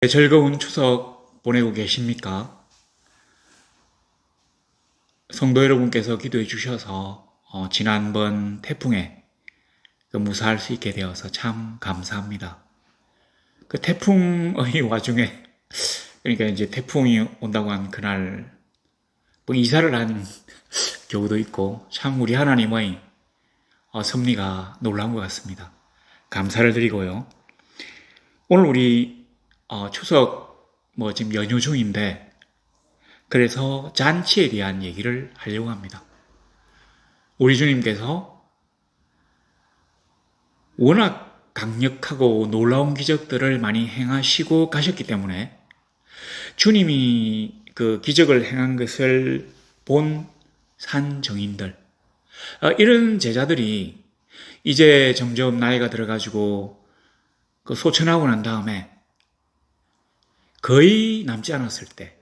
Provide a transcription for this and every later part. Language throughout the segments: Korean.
즐거운 추석 보내고 계십니까? 성도 여러분께서 기도해 주셔서 지난번 태풍에 무사할 수 있게 되어서 참 감사합니다. 그 태풍의 와중에 그러니까 이제 태풍이 온다고 한 그날 뭐 이사를 한 경우도 있고 참 우리 하나님의 섭리가 놀라운 것 같습니다. 감사를 드리고요. 오늘 우리 추석 지금 연휴 중인데 그래서 잔치에 대한 얘기를 하려고 합니다. 우리 주님께서 워낙 강력하고 놀라운 기적들을 많이 행하시고 가셨기 때문에 주님이 그 기적을 행한 것을 본 산정인들, 이런 제자들이 이제 점점 나이가 들어가지고 그 소천하고 난 다음에 거의 남지 않았을 때,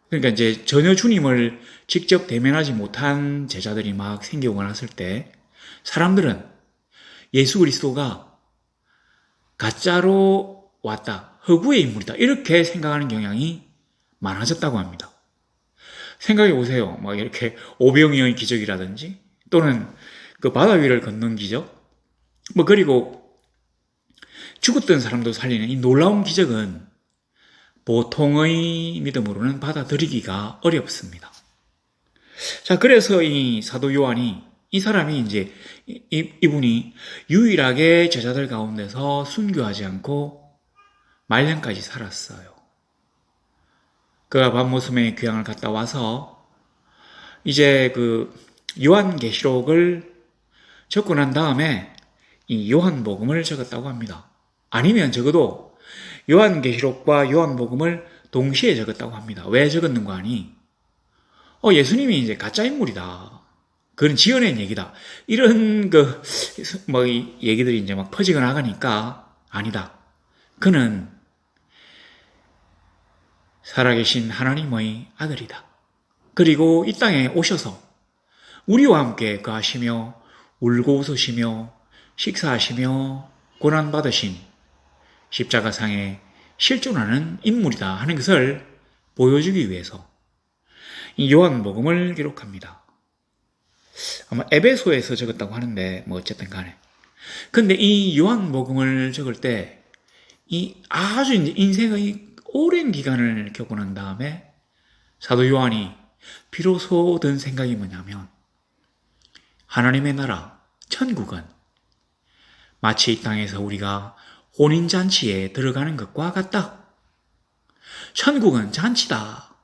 그러니까 이제 전혀 주님을 직접 대면하지 못한 제자들이 막 생기고 났을 때 사람들은 예수 그리스도가 가짜로 왔다, 허구의 인물이다 이렇게 생각하는 경향이 많아졌다고 합니다. 생각해 보세요. 막 이렇게 오병이어의 기적이라든지 또는 그 바다 위를 걷는 기적, 그리고 죽었던 사람도 살리는 이 놀라운 기적은 보통의 믿음으로는 받아들이기가 어렵습니다. 자, 그래서 이 사도 요한이 이 사람이 이제 이분이 유일하게 제자들 가운데서 순교하지 않고 말년까지 살았어요. 그가 밤모섬에 귀향을 갔다 와서 이제 그 요한계시록을 적고 난 다음에 이 요한복음을 적었다고 합니다. 아니면 적어도 요한계시록과 요한복음을 동시에 적었다고 합니다. 왜 적었는가 하니 예수님이 이제 가짜 인물이다, 그건 지어낸 얘기다, 이런 얘기들이 이제 막 퍼지고 나가니까 아니다, 그는 살아계신 하나님의 아들이다. 그리고 이 땅에 오셔서 우리와 함께 거하시며 울고 웃으시며 식사하시며 고난받으신 십자가상에 실존하는 인물이다 하는 것을 보여주기 위해서 이 요한복음을 기록합니다. 아마 에베소에서 적었다고 하는데 어쨌든 간에, 근데 이 요한복음을 적을 때 이 아주 이제 인생의 오랜 기간을 겪고 난 다음에 사도 요한이 비로소 든 생각이 뭐냐면, 하나님의 나라, 천국은 마치 이 땅에서 우리가 혼인잔치에 들어가는 것과 같다. 천국은 잔치다.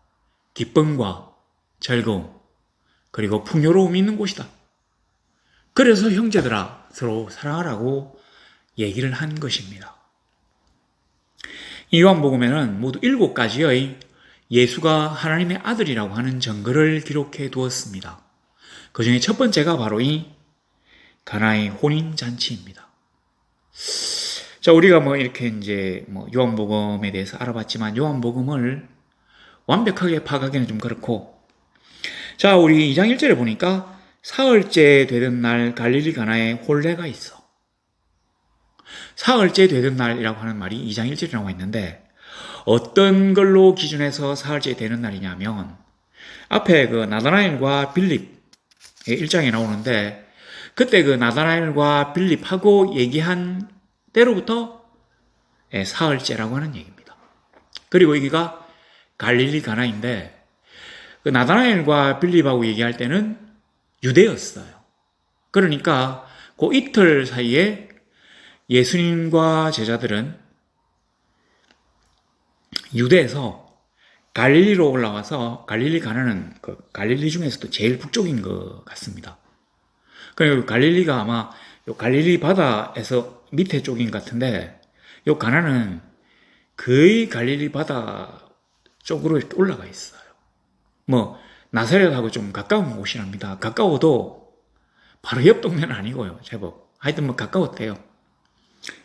기쁨과 즐거움, 그리고 풍요로움이 있는 곳이다. 그래서 형제들아 서로 사랑하라고 얘기를 한 것입니다. 이 요한복음에는 모두 7가지의 예수가 하나님의 아들이라고 하는 증거를 기록해 두었습니다. 그 중에 첫 번째가 바로 이 가나의 혼인잔치입니다. 자, 우리가 이렇게 이제 요한복음에 대해서 알아봤지만 요한복음을 완벽하게 파악하기는 좀 그렇고, 자, 우리 2장 1절에 보니까 사흘째 되던 날 갈릴리 가나에 혼례가 있어. 사흘째 되던 날이라고 하는 말이 2장 1절에 나와 있는데 어떤 걸로 기준해서 사흘째 되는 날이냐면, 앞에 그 나다나엘과 빌립의 1장에 나오는데 그때 그 나다나엘과 빌립하고 얘기한 때로부터 사흘째라고 하는 얘기입니다. 그리고 여기가 갈릴리 가나인데 그 나다나엘과 빌립하고 얘기할 때는 유대였어요. 그러니까 그 이틀 사이에 예수님과 제자들은 유대에서 갈릴리로 올라와서, 갈릴리 가나는 그 갈릴리 중에서도 제일 북쪽인 것 같습니다. 그리고 갈릴리가 아마 요 갈릴리 바다에서 밑에 쪽인 것 같은데, 요 가나는 거의 갈릴리 바다 쪽으로 이렇게 올라가 있어요. 나사렛하고 좀 가까운 곳이랍니다. 가까워도 바로 옆 동네는 아니고요, 제법. 하여튼 가까웠대요.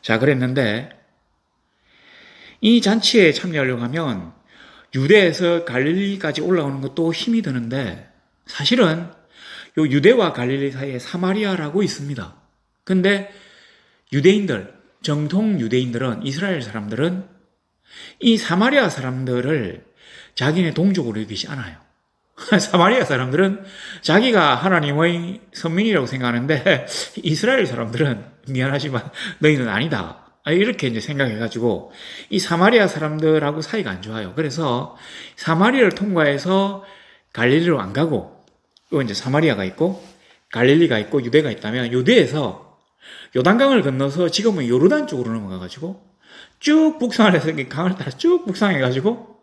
자, 그랬는데 이 잔치에 참여하려고 하면 유대에서 갈릴리까지 올라오는 것도 힘이 드는데, 사실은 요 유대와 갈릴리 사이에 사마리아라고 있습니다. 근데 유대인들, 정통 유대인들은, 이스라엘 사람들은 이 사마리아 사람들을 자기네 동족으로 여기지 않아요. 사마리아 사람들은 자기가 하나님의 선민이라고 생각하는데 이스라엘 사람들은 미안하지만 너희는 아니다. 이렇게 이제 생각해가지고 이 사마리아 사람들하고 사이가 안 좋아요. 그래서 사마리아를 통과해서 갈릴리로 안 가고 또 이제 사마리아가 있고 갈릴리가 있고 유대가 있다면 유대에서 요단강을 건너서 지금은 요르단 쪽으로 넘어가가지고 쭉 북상을 해서 강을 따라 쭉 북상해가지고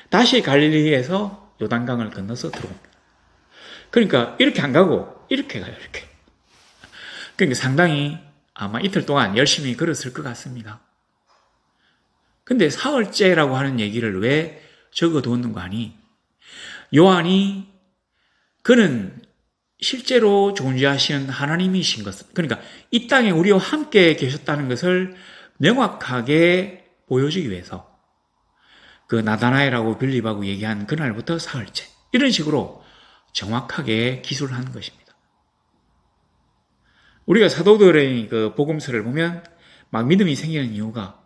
다시 갈릴리에서 요단강을 건너서 들어옵니다. 그러니까 이렇게 안 가고 이렇게 가요. 이렇게. 그러니까 상당히 아마 이틀 동안 열심히 걸었을 것 같습니다. 근데 사흘째라고 하는 얘기를 왜 적어두었는가 하니 요한이 그는 실제로 존재하시는 하나님이신 것, 그러니까 이 땅에 우리와 함께 계셨다는 것을 명확하게 보여주기 위해서 그 나다나엘하고 빌립하고 얘기한 그날부터 사흘째 이런 식으로 정확하게 기술한 것입니다. 우리가 사도들의 그 복음서를 보면 막 믿음이 생기는 이유가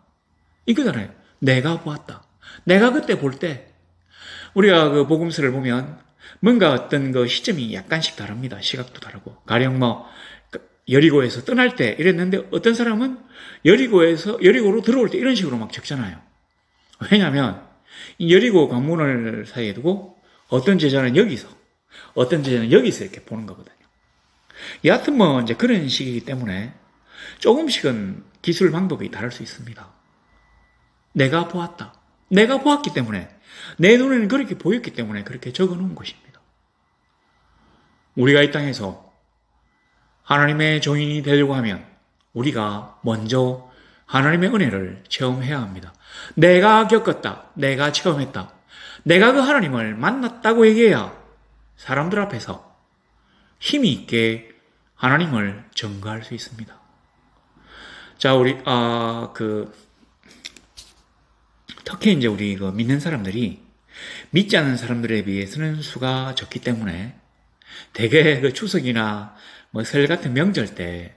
이거잖아요. 내가 보았다. 내가 그때 볼 때 우리가 그 복음서를 보면 뭔가 어떤 그 시점이 약간씩 다릅니다. 시각도 다르고. 가령 뭐 여리고에서 떠날 때 이랬는데 어떤 사람은 여리고로 들어올 때 이런 식으로 막 적잖아요. 왜냐하면 이 여리고 관문을 사이에 두고 어떤 제자는 여기서 어떤 제자는 여기서 이렇게 보는 거거든요. 여하튼 뭐 이제 그런 식이기 때문에 조금씩은 기술 방법이 다를 수 있습니다. 내가 보았다. 내가 보았기 때문에 내 눈에는 그렇게 보였기 때문에 그렇게 적어 놓은 것입니다. 우리가 이 땅에서 하나님의 종인이 되려고 하면 우리가 먼저 하나님의 은혜를 체험해야 합니다. 내가 겪었다. 내가 체험했다. 내가 그 하나님을 만났다고 얘기해야 사람들 앞에서 힘이 있게 하나님을 증거할 수 있습니다. 자, 우리, 특히 이제 우리 믿는 사람들이 믿지 않는 사람들에 비해서는 수가 적기 때문에 대개 그 추석이나 뭐 설 같은 명절 때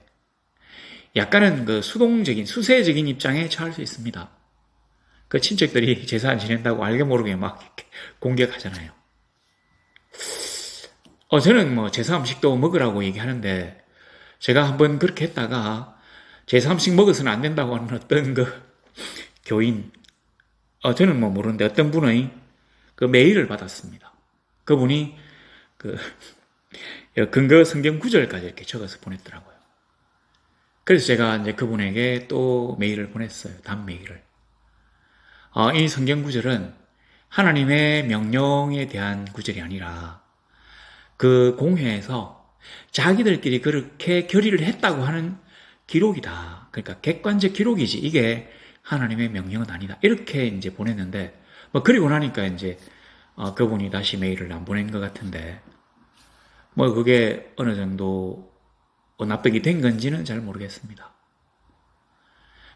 약간은 그 수세적인 입장에 처할 수 있습니다. 그 친척들이 제사 안 지낸다고 알게 모르게 막 이렇게 공격하잖아요. 저는 뭐 제사 음식도 먹으라고 얘기하는데 제가 한번 그렇게 했다가 제사 음식 먹어서는 안 된다고 하는 어떤 그 교인, 저는 뭐 모르는데 어떤 분의 그 메일을 받았습니다. 그분이 그 근거 성경 구절까지 이렇게 적어서 보냈더라고요. 그래서 제가 이제 그분에게 또 메일을 보냈어요. 답 메일을. 이 성경 구절은 하나님의 명령에 대한 구절이 아니라 그 공회에서 자기들끼리 그렇게 결의를 했다고 하는 기록이다. 그러니까 객관적 기록이지 이게 하나님의 명령은 아니다. 이렇게 이제 보냈는데 뭐 그리고 나니까 이제 그분이 다시 메일을 안 보낸 것 같은데 뭐 그게 어느 정도 납득이 된 건지는 잘 모르겠습니다.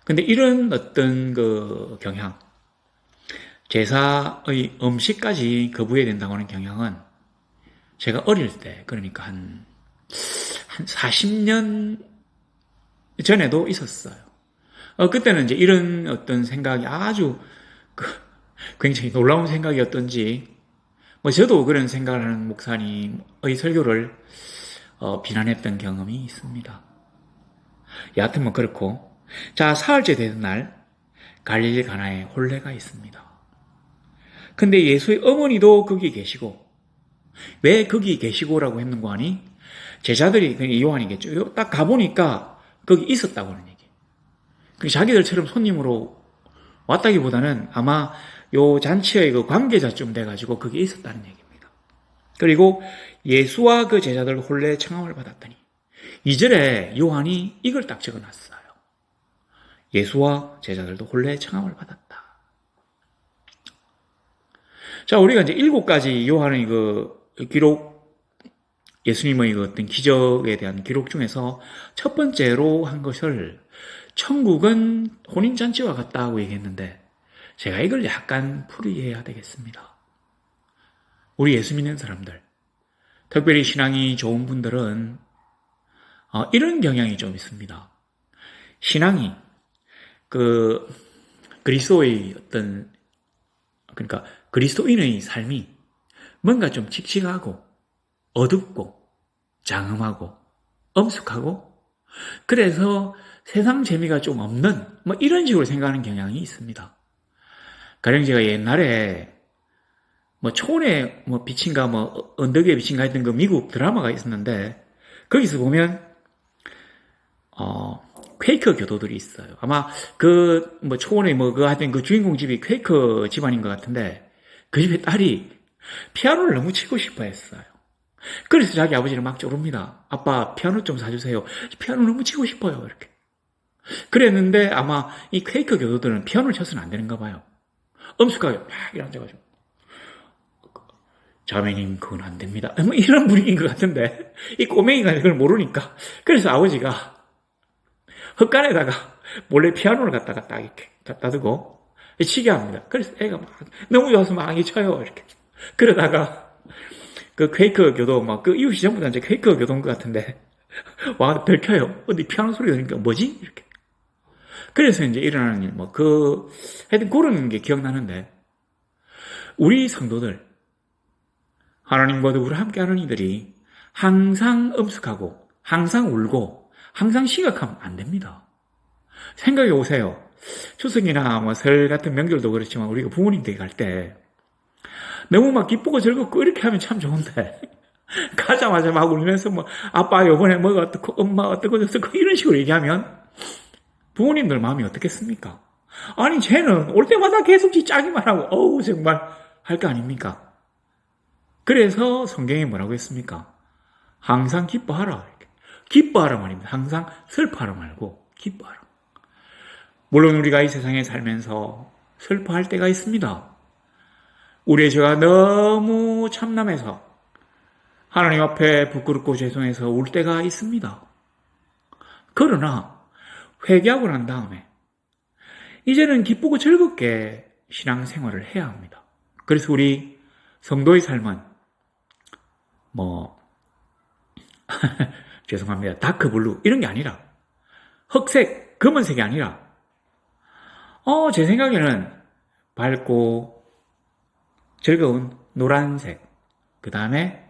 근데 이런 어떤 그 경향, 제사의 음식까지 거부해야 된다고 하는 경향은 제가 어릴 때, 그러니까 한 40년 전에도 있었어요. 그때는 이제 이런 어떤 생각이 아주 굉장히 놀라운 생각이었던지, 뭐 저도 그런 생각을 하는 목사님의 설교를 비난했던 경험이 있습니다. 여하튼 뭐 그렇고, 자, 사흘째 되는 날 갈릴리 가나에 혼례가 있습니다. 근데 예수의 어머니도 거기 계시고, 왜 거기 계시고라고 했는가 하니 제자들이 요한이겠죠. 딱 가보니까 거기 있었다고 하는 얘기. 자기들처럼 손님으로 왔다기보다는 아마 요 잔치의 그 관계자쯤 돼가지고 거기 있었다는 얘기입니다. 그리고 예수와 그 제자들 혼례 청함을 받았더니 2절에 요한이 이걸 딱 적어놨어요. 예수와 제자들도 혼례 청함을 받았다. 자, 우리가 이제 7가지 요한의 그 기록, 예수님의 그 어떤 기적에 대한 기록 중에서 첫 번째로 한 것을 천국은 혼인잔치와 같다고 얘기했는데 제가 이걸 약간 풀이해야 되겠습니다. 우리 예수 믿는 사람들, 특별히 신앙이 좋은 분들은 이런 경향이 좀 있습니다. 신앙이 그리스도의 그러니까 그리스도인의 삶이 뭔가 좀 칙칙하고 어둡고 장엄하고 엄숙하고 그래서 세상 재미가 좀 없는 뭐 이런 식으로 생각하는 경향이 있습니다. 가령 제가 옛날에 뭐 초원에 뭐 비친가 뭐 언덕에 비친가 했던 그 미국 드라마가 있었는데 거기서 보면 퀘이커 교도들이 있어요. 아마 그 뭐 초원에 뭐 그 하여튼 그 주인공 집이 퀘이커 집안인 것 같은데 그 집의 딸이 피아노를 너무 치고 싶어 했어요. 그래서 자기 아버지를 막 쪼릅니다. 아빠 피아노 좀 사주세요. 피아노 너무 치고 싶어요. 이렇게. 그랬는데 아마 이 퀘이커 교도들은 피아노를 쳐서는 안 되는가 봐요. 엄숙하게 막 이렇게 앉아가지고 자매님 그건 안 됩니다. 뭐 이런 분위기인 것 같은데 이 꼬맹이가 그걸 모르니까 그래서 아버지가 헛간에다가 몰래 피아노를 갖다가 딱 이렇게 갖다 두고 치게 합니다. 그래서 애가 막 너무 좋아서 막 쳐요. 이렇게. 그러다가 그 퀘이커 교도 막 그 이웃이 전부 다 이제 퀘이커 교도인 것 같은데 와 들켜요. 어디 피아노 소리 들으니까 뭐지? 이렇게. 그래서 이제 일어나는 일, 하여튼 그런 게 기억나는데, 우리 성도들, 하나님과 더불어 함께하는 이들이 항상 엄숙하고, 항상 울고, 항상 심각하면 안 됩니다. 생각해 보세요. 추석이나 뭐 설 같은 명절도 그렇지만 우리가 부모님 댁에 갈 때, 너무 막 기쁘고 즐겁고 이렇게 하면 참 좋은데, 가자마자 막 울면서 뭐, 아빠 요번에 뭐가 어떻고, 엄마 어떻고 저떻고 이런 식으로 얘기하면, 부모님들 마음이 어떻겠습니까? 아니 쟤는 올 때마다 계속 지 짜기만 하고 어우 정말 할 거 아닙니까? 그래서 성경에 뭐라고 했습니까? 항상 기뻐하라. 이렇게. 기뻐하라 말입니다. 항상 슬퍼하라 말고 기뻐하라. 물론 우리가 이 세상에 살면서 슬퍼할 때가 있습니다. 우리의 죄가 너무 참남해서 하나님 앞에 부끄럽고 죄송해서 울 때가 있습니다. 그러나 회개하고 난 다음에 이제는 기쁘고 즐겁게 신앙생활을 해야 합니다. 그래서 우리 성도의 삶은 죄송합니다. 다크블루 이런 게 아니라 흑색, 검은색이 아니라 제 생각에는 밝고 즐거운 노란색, 그 다음에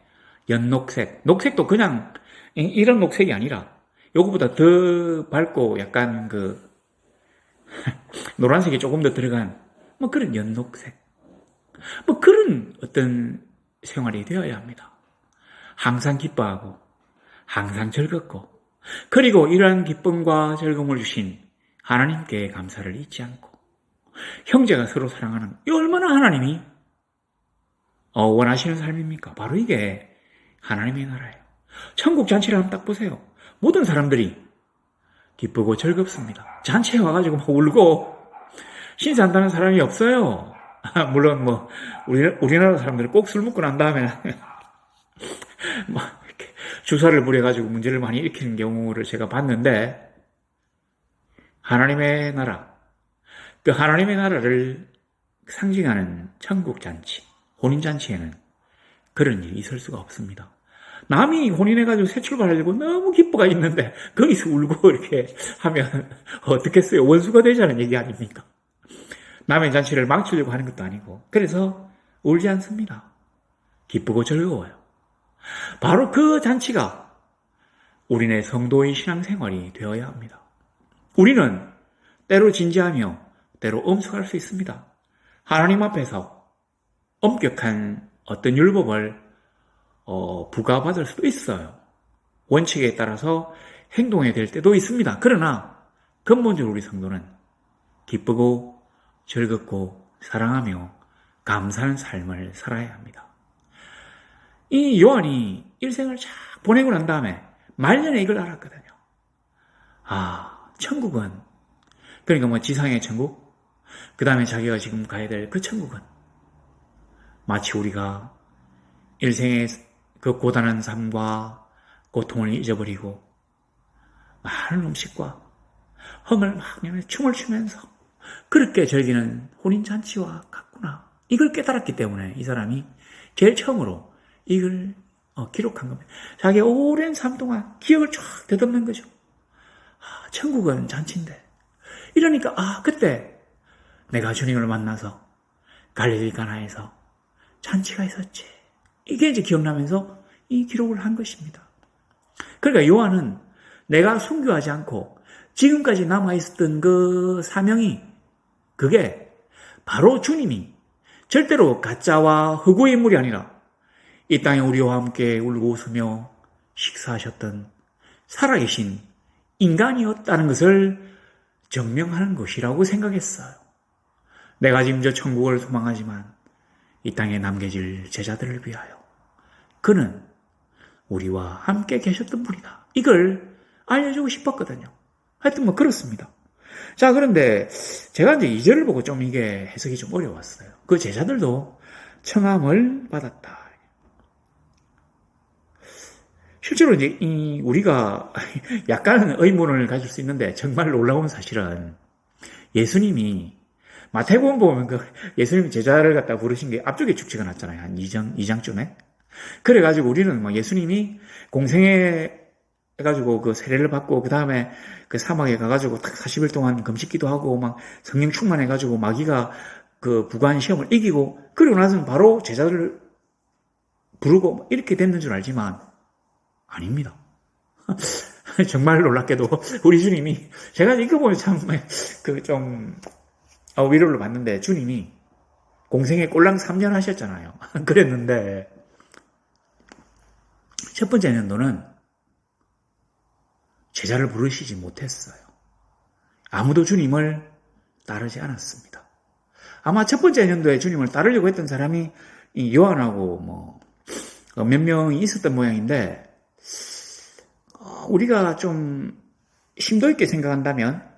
연녹색, 녹색도 그냥 이런 녹색이 아니라 요거보다 더 밝고 약간 노란색이 조금 더 들어간 그런 연녹색 그런 어떤 생활이 되어야 합니다. 항상 기뻐하고 항상 즐겁고 그리고 이러한 기쁨과 즐거움을 주신 하나님께 감사를 잊지 않고 형제가 서로 사랑하는 이 얼마나 하나님이 원하시는 삶입니까? 바로 이게 하나님의 나라예요. 천국 잔치를 한번 딱 보세요. 모든 사람들이 기쁘고 즐겁습니다. 잔치에 와가지고 막 울고 신세한다는 사람이 없어요. 물론 우리나라 사람들은 꼭 술 먹고 난 다음에 이렇게 주사를 부려가지고 문제를 많이 일으키는 경우를 제가 봤는데 하나님의 나라, 그 하나님의 나라를 상징하는 천국 잔치, 혼인 잔치에는 그런 일이 있을 수가 없습니다. 남이 혼인해가지고 새 출발하려고 너무 기뻐가 있는데 거기서 울고 이렇게 하면 어떻겠어요? 원수가 되자는 얘기 아닙니까? 남의 잔치를 망치려고 하는 것도 아니고 그래서 울지 않습니다. 기쁘고 즐거워요. 바로 그 잔치가 우리네 성도의 신앙생활이 되어야 합니다. 우리는 때로 진지하며 때로 엄숙할 수 있습니다. 하나님 앞에서 엄격한 어떤 율법을 부과받을 수도 있어요. 원칙에 따라서 행동해야 될 때도 있습니다. 그러나 근본적으로 우리 성도는 기쁘고 즐겁고 사랑하며 감사하는 삶을 살아야 합니다. 이 요한이 일생을 쫙 보내고 난 다음에 말년에 이걸 알았거든요. 천국은 그러니까 지상의 천국 그 다음에 자기가 지금 가야 될 그 천국은 마치 우리가 일생의 그 고단한 삶과 고통을 잊어버리고 많은 음식과 험을 막 춤을 추면서 그렇게 즐기는 혼인잔치와 같구나. 이걸 깨달았기 때문에 이 사람이 제일 처음으로 이걸 기록한 겁니다. 자기 오랜 삶 동안 기억을 쫙 되짚는 거죠. 천국은 잔치인데. 이러니까 그때 내가 주님을 만나서 갈릴리 가나에서 잔치가 있었지. 이게 이제 기억나면서 이 기록을 한 것입니다. 그러니까 요한은 내가 순교하지 않고 지금까지 남아있었던 그 사명이 그게 바로 주님이 절대로 가짜와 흑우의 인물이 아니라 이 땅에 우리와 함께 울고 웃으며 식사하셨던 살아계신 인간이었다는 것을 증명하는 것이라고 생각했어요. 내가 지금 저 천국을 소망하지만 이 땅에 남겨질 제자들을 위하여 그는 우리와 함께 계셨던 분이다. 이걸 알려주고 싶었거든요. 하여튼 뭐 그렇습니다. 자, 그런데 제가 이제 2절을 보고 좀 이게 해석이 좀 어려웠어요. 그 제자들도 청함을 받았다. 실제로 이제 우리가 약간은 의문을 가질 수 있는데 정말 놀라운 사실은 예수님이 마태복음 보면 그 예수님이 제자를 갖다 부르신 게 앞쪽에 축지가 났잖아요. 한 2장쯤에. 그래가지고 우리는 막 예수님이 공생애 해가지고 그 세례를 받고 그 다음에 그 사막에 가가지고 딱 40일 동안 금식기도 하고 막 성령 충만해가지고 마귀가 그 부관 시험을 이기고 그리고 나서는 바로 제자들을 부르고 이렇게 됐는 줄 알지만 아닙니다. 정말 놀랍게도 우리 주님이 제가 이거 보면 참 그 좀 위로를 받는데 주님이 공생애 꼴랑 3년 하셨잖아요. 그랬는데 첫 번째 년도는 제자를 부르시지 못했어요. 아무도 주님을 따르지 않았습니다. 아마 첫 번째 년도에 주님을 따르려고 했던 사람이 이 요한하고 뭐 몇 명이 있었던 모양인데 우리가 좀 심도 있게 생각한다면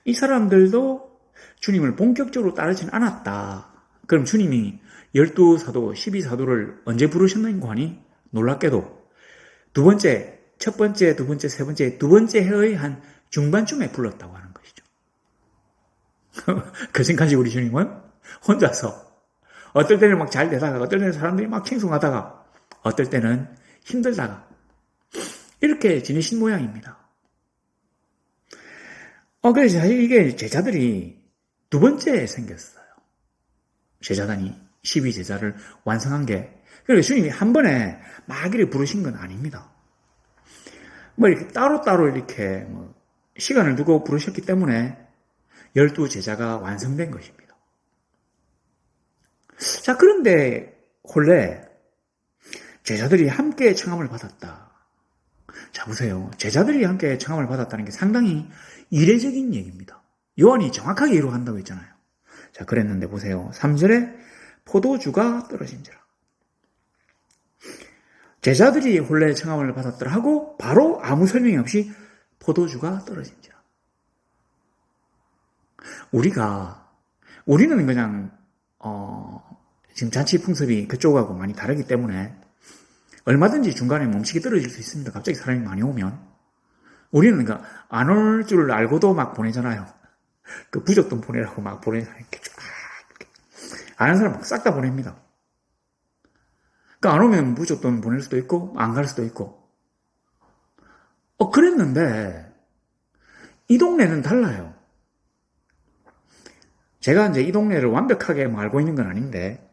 이 사람들도 주님을 본격적으로 따르진 않았다. 그럼 주님이 12사도, 12사도를 언제 부르셨는가 하니 놀랍게도 두 번째, 첫 번째, 두 번째, 세 번째, 두 번째 해의 한 중반쯤에 불렀다고 하는 것이죠. 그 전까지 우리 주님은 혼자서 어떨 때는 막 잘 되다가 어떨 때는 사람들이 막 칭송하다가 어떨 때는 힘들다가 이렇게 지내신 모양입니다. 그래서 사실 이게 제자들이 두 번째 생겼어요. 제자단이 12제자를 완성한 게 그러니까 주님이 한 번에 막 이렇게 부르신 건 아닙니다. 뭐 이렇게 따로따로 이렇게 뭐 시간을 두고 부르셨기 때문에 12제자가 완성된 것입니다. 자, 그런데 본래 제자들이 함께 청함을 받았다. 자, 보세요. 제자들이 함께 청함을 받았다는 게 상당히 이례적인 얘기입니다. 요한이 정확하게 이루어간다고 했잖아요. 자, 그랬는데 보세요. 3절에 포도주가 떨어진지라. 제자들이 본래 청함을 받았더라 하고 바로 아무 설명이 없이 포도주가 떨어진지라. 우리는 그냥 지금 잔치 풍습이 그쪽하고 많이 다르기 때문에 얼마든지 중간에 멈추기 떨어질 수 있습니다. 갑자기 사람이 많이 오면 우리는 안 올 줄 알고도 막 보내잖아요. 그 부적돈 보내라고 막 보내잖아요. 이렇게 쫙 아는 사람 막 싹 다 보냅니다. 안 오면 무조건 보낼 수도 있고 안 갈 수도 있고 그랬는데 이 동네는 달라요. 제가 이제 이 동네를 완벽하게 알고 있는 건 아닌데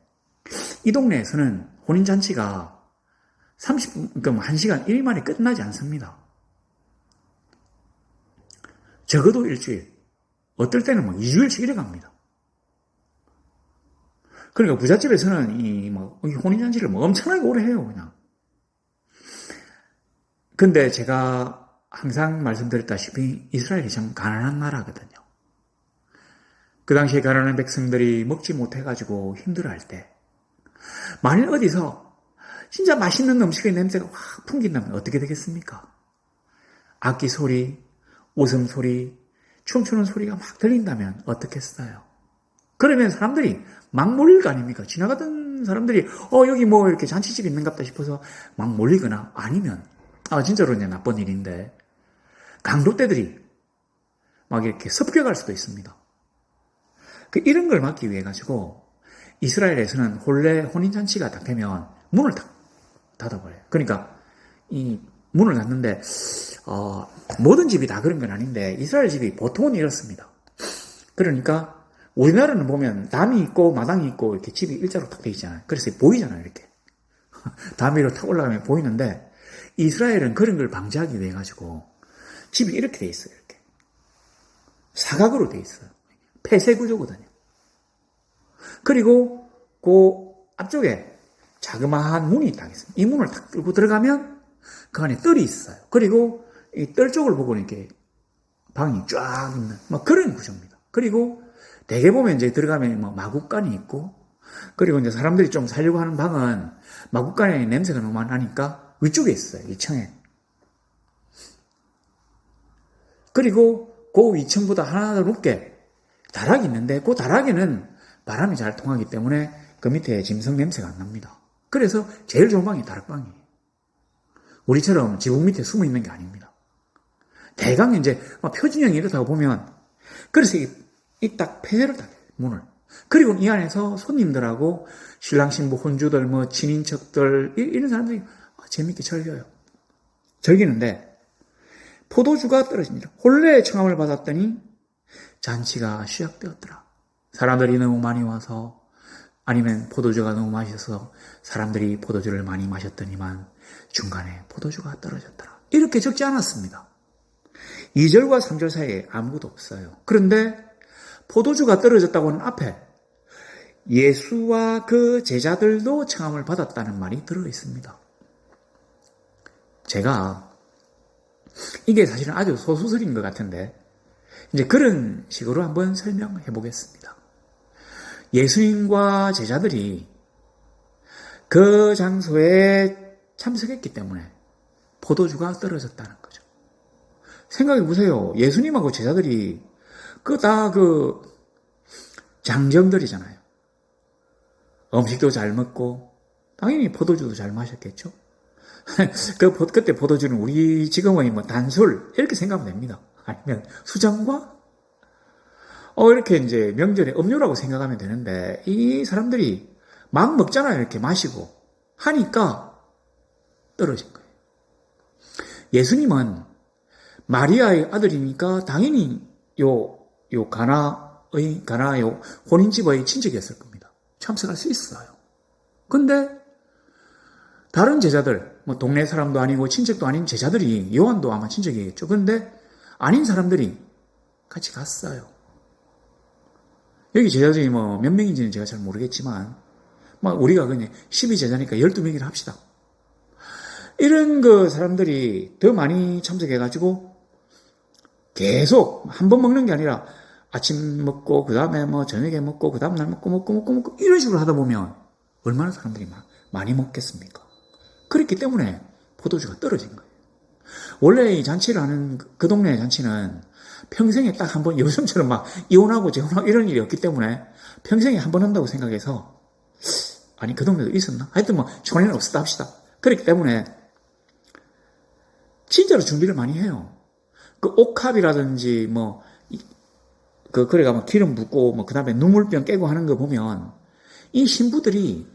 이 동네에서는 혼인잔치가 그러니까 1시간 1일 만에 끝나지 않습니다. 적어도 일주일, 어떨 때는 막 2주일씩 이래 갑니다. 그러니까 부잣집에서는 이 혼인잔치를 엄청나게 오래 해요, 그냥. 근데 제가 항상 말씀드렸다시피 이스라엘이 참 가난한 나라거든요. 그 당시에 가난한 백성들이 먹지 못해가지고 힘들어할 때, 만일 어디서 진짜 맛있는 음식의 냄새가 확 풍긴다면 어떻게 되겠습니까? 악기 소리, 웃음소리, 춤추는 소리가 막 들린다면 어떻겠어요? 그러면 사람들이 막 몰릴 거 아닙니까? 지나가던 사람들이 여기 뭐 이렇게 잔치집 있는갑다 싶어서 막 몰리거나 아니면 진짜로 이제 나쁜 일인데 강도떼들이 막 이렇게 습격할 수도 있습니다. 이런 걸 막기 위해 가지고 이스라엘에서는 본래 혼인잔치가 딱 되면 문을 딱 닫아버려요. 그러니까 이 문을 닫는데 모든 집이 다 그런 건 아닌데 이스라엘 집이 보통은 이렇습니다. 그러니까 우리나라는 보면 담이 있고 마당이 있고 이렇게 집이 일자로 딱 돼 있잖아요. 그래서 보이잖아요, 이렇게. 담 위로 탁 올라가면 보이는데, 이스라엘은 그런 걸 방지하기 위해 가지고 집이 이렇게 돼 있어요, 이렇게. 사각으로 돼 있어요. 폐쇄 구조거든요. 그리고 그 앞쪽에 자그마한 문이 딱 있어요. 이 문을 탁 뚫고 들어가면 그 안에 뜰이 있어요. 그리고 이 뜰 쪽을 보고 이렇게 방이 쫙 있는 뭐 그런 구조입니다. 그리고 대개 보면 이제 들어가면 뭐 마구간이 있고, 그리고 이제 사람들이 좀 살려고 하는 방은 마구간에 냄새가 너무 많이 나니까 위쪽에 있어요. 2층에. 그리고 그 2층보다 하나 더 높게 다락이 있는데, 그 다락에는 바람이 잘 통하기 때문에 그 밑에 짐승 냄새가 안 납니다. 그래서 제일 좋은 방이 다락방이에요. 우리처럼 지붕 밑에 숨어 있는 게 아닙니다. 대강 이제 표준형이 이렇다고 보면, 그래서 이 딱 폐쇄를 딱 해요, 문을. 그리고 이 안에서 손님들하고 신랑 신부 혼주들 뭐 친인척들 이런 사람들이 재밌게 즐기는데 포도주가 떨어집니다. 혼례의 청함을 받았더니 잔치가 시작되었더라. 사람들이 너무 많이 와서, 아니면 포도주가 너무 맛있어서 사람들이 포도주를 많이 마셨더니만 중간에 포도주가 떨어졌더라. 이렇게 적지 않았습니다. 2절과 3절 사이에 아무것도 없어요. 그런데 포도주가 떨어졌다고 하는 앞에 예수와 그 제자들도 청함을 받았다는 말이 들어있습니다. 제가 이게 사실은 아주 소수설인 것 같은데 이제 그런 식으로 한번 설명해 보겠습니다. 예수님과 제자들이 그 장소에 참석했기 때문에 포도주가 떨어졌다는 거죠. 생각해 보세요. 예수님하고 제자들이 다 장정들이잖아요. 음식도 잘 먹고 당연히 포도주도 잘 마셨겠죠. 그때 포도주는 우리 지금의 뭐 단술 이렇게 생각하면 됩니다. 아니면 수정과 이렇게 이제 명절에 음료라고 생각하면 되는데, 이 사람들이 막 먹잖아요. 이렇게 마시고 하니까 떨어진 거예요. 예수님은 마리아의 아들이니까 당연히 가나의 혼인집의 친척이었을 겁니다. 참석할 수 있어요. 근데 다른 제자들, 뭐 동네 사람도 아니고 친척도 아닌 제자들이, 요한도 아마 친척이겠죠. 근데 아닌 사람들이 같이 갔어요. 여기 제자들이 뭐 몇 명인지는 제가 잘 모르겠지만, 우리가 그냥 12제자니까 12명이라 합시다. 이런 사람들이 더 많이 참석해가지고 계속 한 번 먹는 게 아니라 아침 먹고 그 다음에 뭐 저녁에 먹고 그 다음날 먹고 이런 식으로 하다 보면 얼마나 사람들이 많이 먹겠습니까? 그렇기 때문에 포도주가 떨어진 거예요. 원래 이 잔치를 하는 그 동네 잔치는 평생에 딱 한 번, 요즘처럼 이혼하고 재혼하고 이런 일이 없기 때문에 평생에 한 번 한다고 생각해서, 아니 그 동네도 있었나? 하여튼 전에는 없었다 합시다. 그렇기 때문에 진짜로 준비를 많이 해요. 그 옥합이라든지 그래가 기름 붓고 그 다음에 눈물병 깨고 하는 거 보면 이 신부들이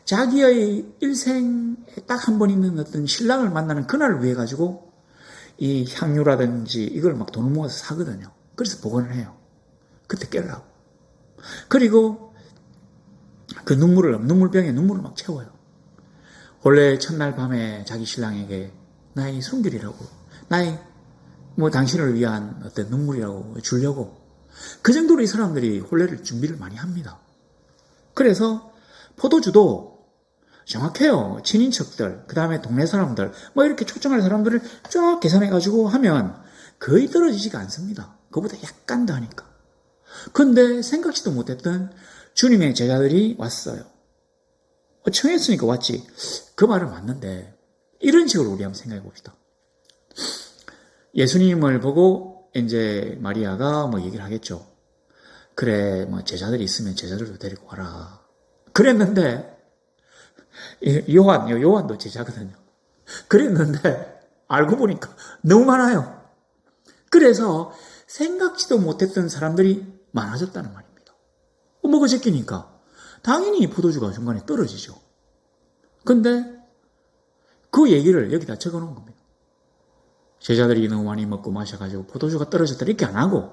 자기의 일생에 딱 한 번 있는 어떤 신랑을 만나는 그날을 위해 가지고 이 향유라든지 이걸 돈을 모아서 사거든요. 그래서 보관을 해요. 그때 깨려고. 그리고 그 눈물병에 눈물을 채워요. 원래 첫날 밤에 자기 신랑에게 나의 순결이라고, 나의 당신을 위한 어떤 눈물이라고 주려고, 그 정도로 이 사람들이 혼례를 준비를 많이 합니다. 그래서 포도주도 정확해요. 친인척들, 그 다음에 동네 사람들, 이렇게 초청할 사람들을 쫙 계산해가지고 하면 거의 떨어지지가 않습니다. 그보다 약간 더 하니까. 근데 생각지도 못했던 주님의 제자들이 왔어요. 청했으니까 왔지. 그 말은 맞는데, 이런 식으로 우리 한번 생각해 봅시다. 예수님을 보고 이제 마리아가 얘기를 하겠죠. 그래, 제자들이 있으면 제자들도 데리고 와라. 그랬는데, 요한도 제자거든요. 그랬는데, 알고 보니까 너무 많아요. 그래서 생각지도 못했던 사람들이 많아졌다는 말입니다. 뭐가 제끼니까 당연히 포도주가 중간에 떨어지죠. 근데 그 얘기를 여기다 적어 놓은 겁니다. 제자들이 너무 많이 먹고 마셔가지고 포도주가 떨어졌다 이렇게 안 하고,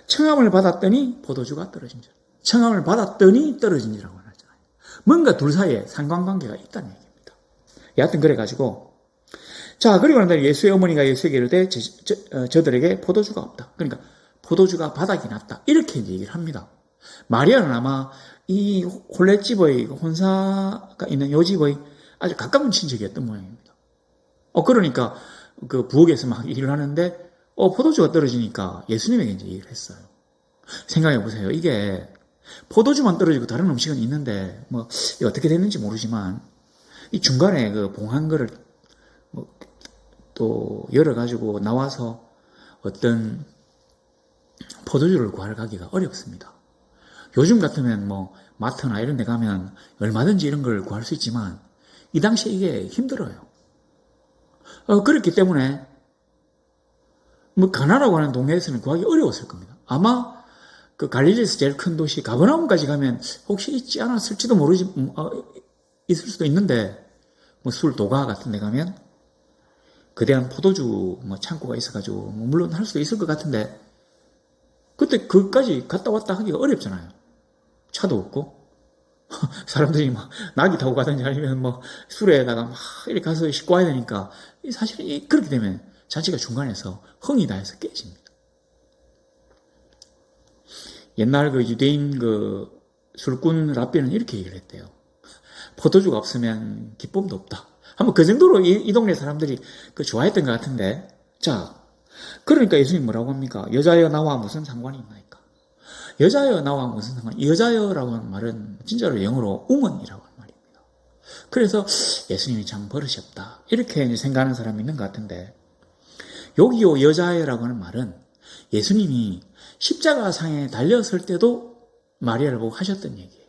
청함을 받았더니 포도주가 떨어진지라. 청함을 받았더니 떨어진지라고 하잖아요. 뭔가 둘 사이에 상관관계가 있다는 얘기입니다. 여하튼 그래가지고 자, 그리고 난 다음에 예수의 어머니가 예수에게 이르되 저들에게 포도주가 없다. 그러니까 포도주가 바닥이 났다. 이렇게 얘기를 합니다. 마리아는 아마 이 홀렛집의 혼사가 있는 요 집의 아주 가까운 친척이었던 모양입니다. 그러니까 그 부엌에서 막 일을 하는데 포도주가 떨어지니까 예수님에게 이제 얘기를 했어요. 생각해 보세요. 이게 포도주만 떨어지고 다른 음식은 있는데 뭐 이게 어떻게 됐는지 모르지만 이 중간에 그 봉한 거를 또 열어가지고 나와서 어떤 포도주를 구하러 가기가 어렵습니다. 요즘 같으면 뭐 마트나 이런 데 가면 얼마든지 이런 걸 구할 수 있지만 이 당시에 이게 힘들어요. 그렇기 때문에 뭐 가나라고 하는 동네에서는 구하기 어려웠을 겁니다. 아마 그 갈릴리에서 제일 큰 도시 가버나움까지 가면 혹시 있지 않았을지도 모르지 있을 수도 있는데 뭐 술도가 같은 데 가면 거대한 포도주 뭐 창고가 있어가지고 뭐 물론 할 수도 있을 것 같은데 그때 그까지 갔다 왔다 하기가 어렵잖아요. 차도 없고 사람들이 막 나귀 타고 가든지 아니면 뭐 술에다가 막 이렇게 가서 싣고 와야 되니까 사실 그렇게 되면 잔치가 중간에서 흥이 다해서 깨집니다. 옛날 그 유대인 그 술꾼 랍비는 이렇게 얘기를 했대요. 포도주가 없으면 기쁨도 없다. 한번 그 정도로 이 동네 사람들이 그 좋아했던 것 같은데, 자, 그러니까 예수님 뭐라고 합니까? 여자여 나와 무슨 상관이 있나이까? 여자여 나와 무슨 상관이? 여자여라고 하는 말은 진짜로 영어로 woman이라고 하는 말입니다. 그래서 예수님이 참 버릇이 없다. 이렇게 생각하는 사람이 있는 것 같은데, 여기요 여자여라고 하는 말은 예수님이 십자가상에 달렸을 때도 마리아를 보고 하셨던 얘기예요.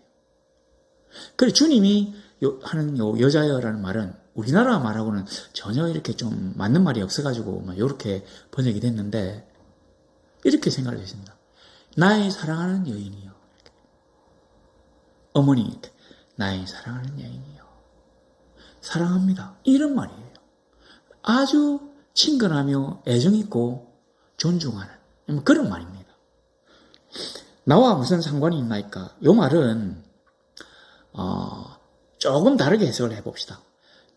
그래서 주님이 하는 요 여자여라는 말은 우리나라 말하고는 전혀 이렇게 좀 맞는 말이 없어가지고 막 이렇게 번역이 됐는데 이렇게 생각을 했습니다. 나의 사랑하는 여인이요. 어머니, 나의 사랑하는 여인이요. 사랑합니다. 이런 말이에요. 아주 친근하며 애정있고 존중하는 그런 말입니다. 나와 무슨 상관이 있나이까? 이 말은 조금 다르게 해석을 해봅시다.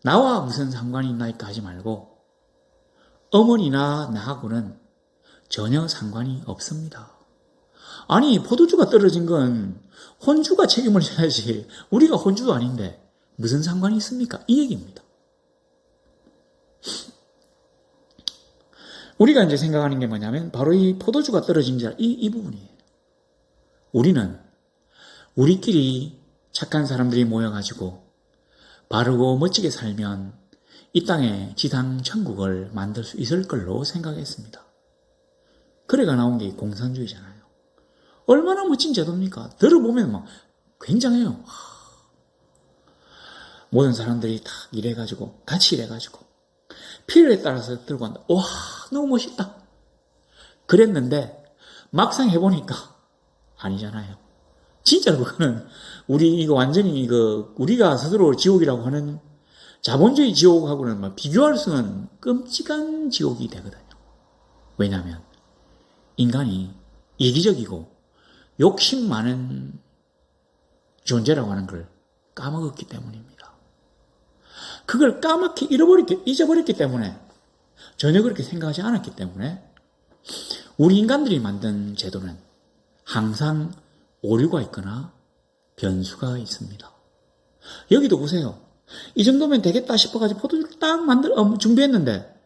나와 무슨 상관이 있나이까 하지 말고 어머니나 나하고는 전혀 상관이 없습니다. 아니 포도주가 떨어진 건 혼주가 책임을 져야지 우리가 혼주도 아닌데 무슨 상관이 있습니까? 이 얘기입니다. 우리가 이제 생각하는 게 뭐냐면 바로 이 포도주가 떨어진 이 부분이에요. 우리는 우리끼리 착한 사람들이 모여가지고 바르고 멋지게 살면 이 땅에 지상 천국을 만들 수 있을 걸로 생각했습니다. 그래가 나온 게 공산주의잖아요. 얼마나 멋진 제도입니까? 들어보면 막 굉장해요. 모든 사람들이 다 일해가지고 같이 일해가지고 필요에 따라서 들고 간다. 와 너무 멋있다. 그랬는데 막상 해보니까 아니잖아요. 진짜로 그거는 이거 완전히 우리가 스스로 지옥이라고 하는 자본주의 지옥하고는 비교할 수는 끔찍한 지옥이 되거든요. 왜냐하면 인간이 이기적이고 욕심 많은 존재라고 하는 걸 까먹었기 때문입니다. 그걸 까맣게 잊어버렸기 때문에 전혀 그렇게 생각하지 않았기 때문에 우리 인간들이 만든 제도는 항상 오류가 있거나 변수가 있습니다. 여기도 보세요. 이 정도면 되겠다 싶어가지고 포도주를 딱 준비했는데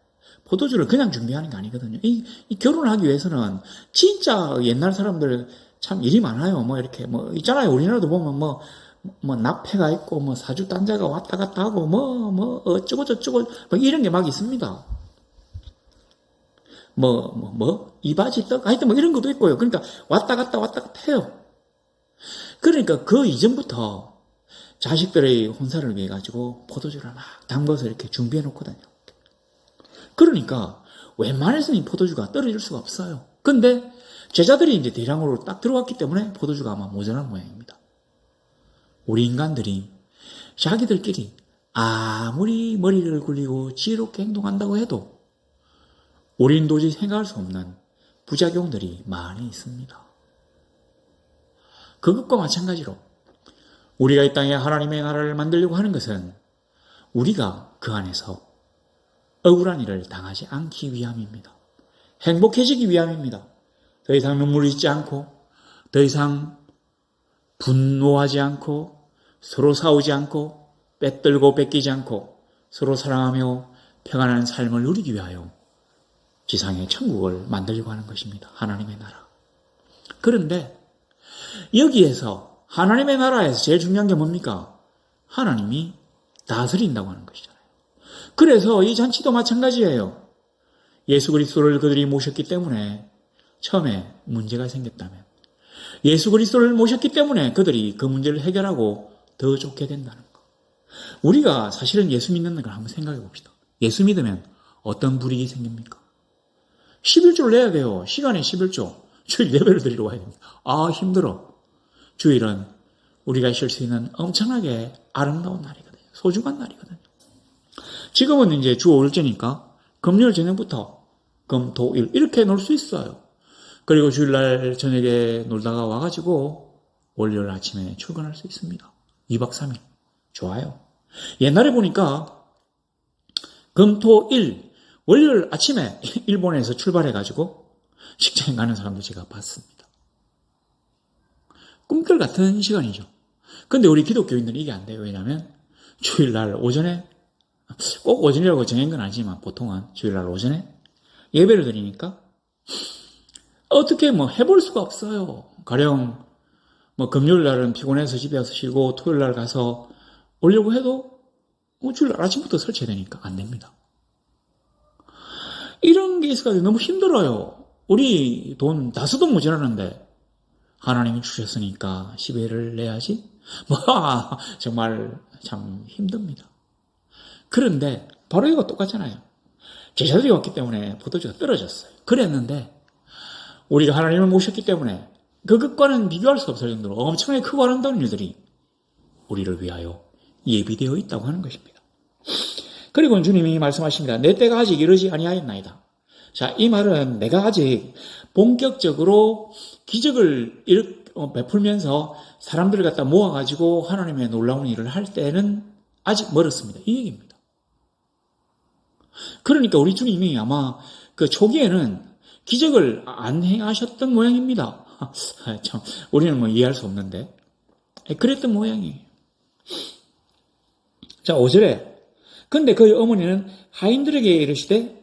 포도주를 그냥 준비하는 게 아니거든요. 이 결혼을 하기 위해서는 진짜 옛날 사람들 참 일이 많아요. 이렇게 있잖아요. 우리나라도 보면 납패가 있고 사주 단자가 왔다 갔다 하고 어쩌고 저쩌고 이런 게 막 있습니다. 이바지 떡 하여튼 이런 것도 있고요. 그러니까 왔다 갔다 해요. 그러니까 그 이전부터 자식들의 혼사를 위해 가지고 포도주를 막 담궈서 이렇게 준비해 놓거든요. 그러니까 웬만해서는 이 포도주가 떨어질 수가 없어요. 근데 제자들이 이제 대량으로 딱 들어왔기 때문에 포도주가 아마 모자란 모양입니다. 우리 인간들이 자기들끼리 아무리 머리를 굴리고 지혜롭게 행동한다고 해도 우리는 도저히 생각할 수 없는 부작용들이 많이 있습니다. 그것과 마찬가지로 우리가 이 땅에 하나님의 나라를 만들려고 하는 것은 우리가 그 안에서 억울한 일을 당하지 않기 위함입니다. 행복해지기 위함입니다. 더 이상 눈물 있지 않고, 더 이상 분노하지 않고, 서로 싸우지 않고, 빼들고 뺏기지 않고, 서로 사랑하며 평안한 삶을 누리기 위하여 지상의 천국을 만들려고 하는 것입니다. 하나님의 나라. 그런데 여기에서 하나님의 나라에서 제일 중요한 게 뭡니까? 하나님이 다스린다고 하는 것이잖아요. 그래서 이 잔치도 마찬가지예요. 예수 그리스도를 그들이 모셨기 때문에 처음에 문제가 생겼다면 예수 그리스도를 모셨기 때문에 그들이 그 문제를 해결하고 더 좋게 된다는 것. 우리가 사실은 예수 믿는 걸 한번 생각해 봅시다. 예수 믿으면 어떤 불이익이 생깁니까? 11조를 내야 돼요. 시간에 11조. 주일 예배를 드리러 와야 됩니다. 아, 힘들어. 주일은 우리가 쉴 수 있는 엄청나게 아름다운 날이거든요. 소중한 날이거든요. 지금은 이제 주 5일째니까 금요일 저녁부터 금, 토, 일 이렇게 놀 수 있어요. 그리고 주일날 저녁에 놀다가 와가지고 월요일 아침에 출근할 수 있습니다. 2박 3일. 좋아요. 옛날에 보니까 금, 토, 일 월요일 아침에 일본에서 출발해가지고 직장에 가는 사람도 제가 봤습니다. 꿈결 같은 시간이죠. 근데 우리 기독교인들은 이게 안 돼요. 왜냐하면 주일날 오전에 꼭 오전이라고 정한 건 아니지만 보통은 주일날 오전에 예배를 드리니까 어떻게 해볼 수가 없어요. 가령 금요일날은 피곤해서 집에 와서 쉬고 토요일날 가서 오려고 해도 주일날 아침부터 설치해야 되니까 안 됩니다. 이런 게 있어가지고 너무 힘들어요. 우리 돈 다섯도 모자라는데 하나님이 주셨으니까 10회를 내야지? 정말 참 힘듭니다. 그런데 바로 이거 똑같잖아요. 제자들이 왔기 때문에 포도주가 떨어졌어요. 그랬는데 우리가 하나님을 모셨기 때문에 그것과는 비교할 수 없을 정도로 엄청나게 크고 아름다운 일들이 우리를 위하여 예비되어 있다고 하는 것입니다. 그리고 주님이 말씀하십니다. 내 때가 아직 이르지 아니하였나이다. 자, 이 말은 내가 아직 본격적으로 기적을 베풀면서 사람들을 갖다 모아가지고 하나님의 놀라운 일을 할 때는 아직 멀었습니다. 이 얘기입니다. 그러니까 우리 주님이 아마 그 초기에는 기적을 안 행하셨던 모양입니다. 참, 우리는 이해할 수 없는데. 그랬던 모양이에요. 자, 5절에 근데 그의 어머니는 하인들에게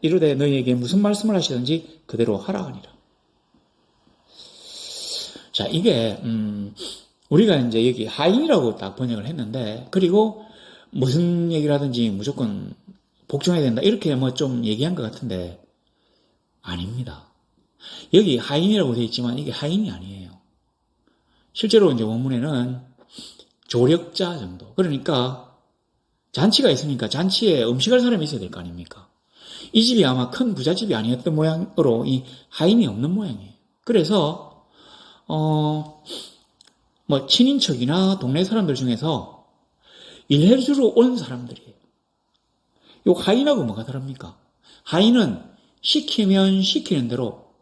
이르되 너희에게 무슨 말씀을 하시든지 그대로 하라 하니라. 자, 이게 우리가 이제 여기 하인이라고 딱 번역을 했는데 그리고 무슨 얘기를 하든지 무조건 복종해야 된다 이렇게 좀 얘기한 것 같은데 아닙니다. 여기 하인이라고 되어 있지만 이게 하인이 아니에요. 실제로 이제 원문에는 조력자 정도. 그러니까 잔치가 있으니까 잔치에 음식할 사람이 있어야 될 거 아닙니까? 이 집이 아마 큰 부잣집이 아니었던 모양으로 이 하인이 없는 모양이에요. 그래서 친인척이나 동네 사람들 중에서 일해주러 온 사람들이에요. 요 하인하고 뭐가 다릅니까? 하인은 시키면 시키는 대로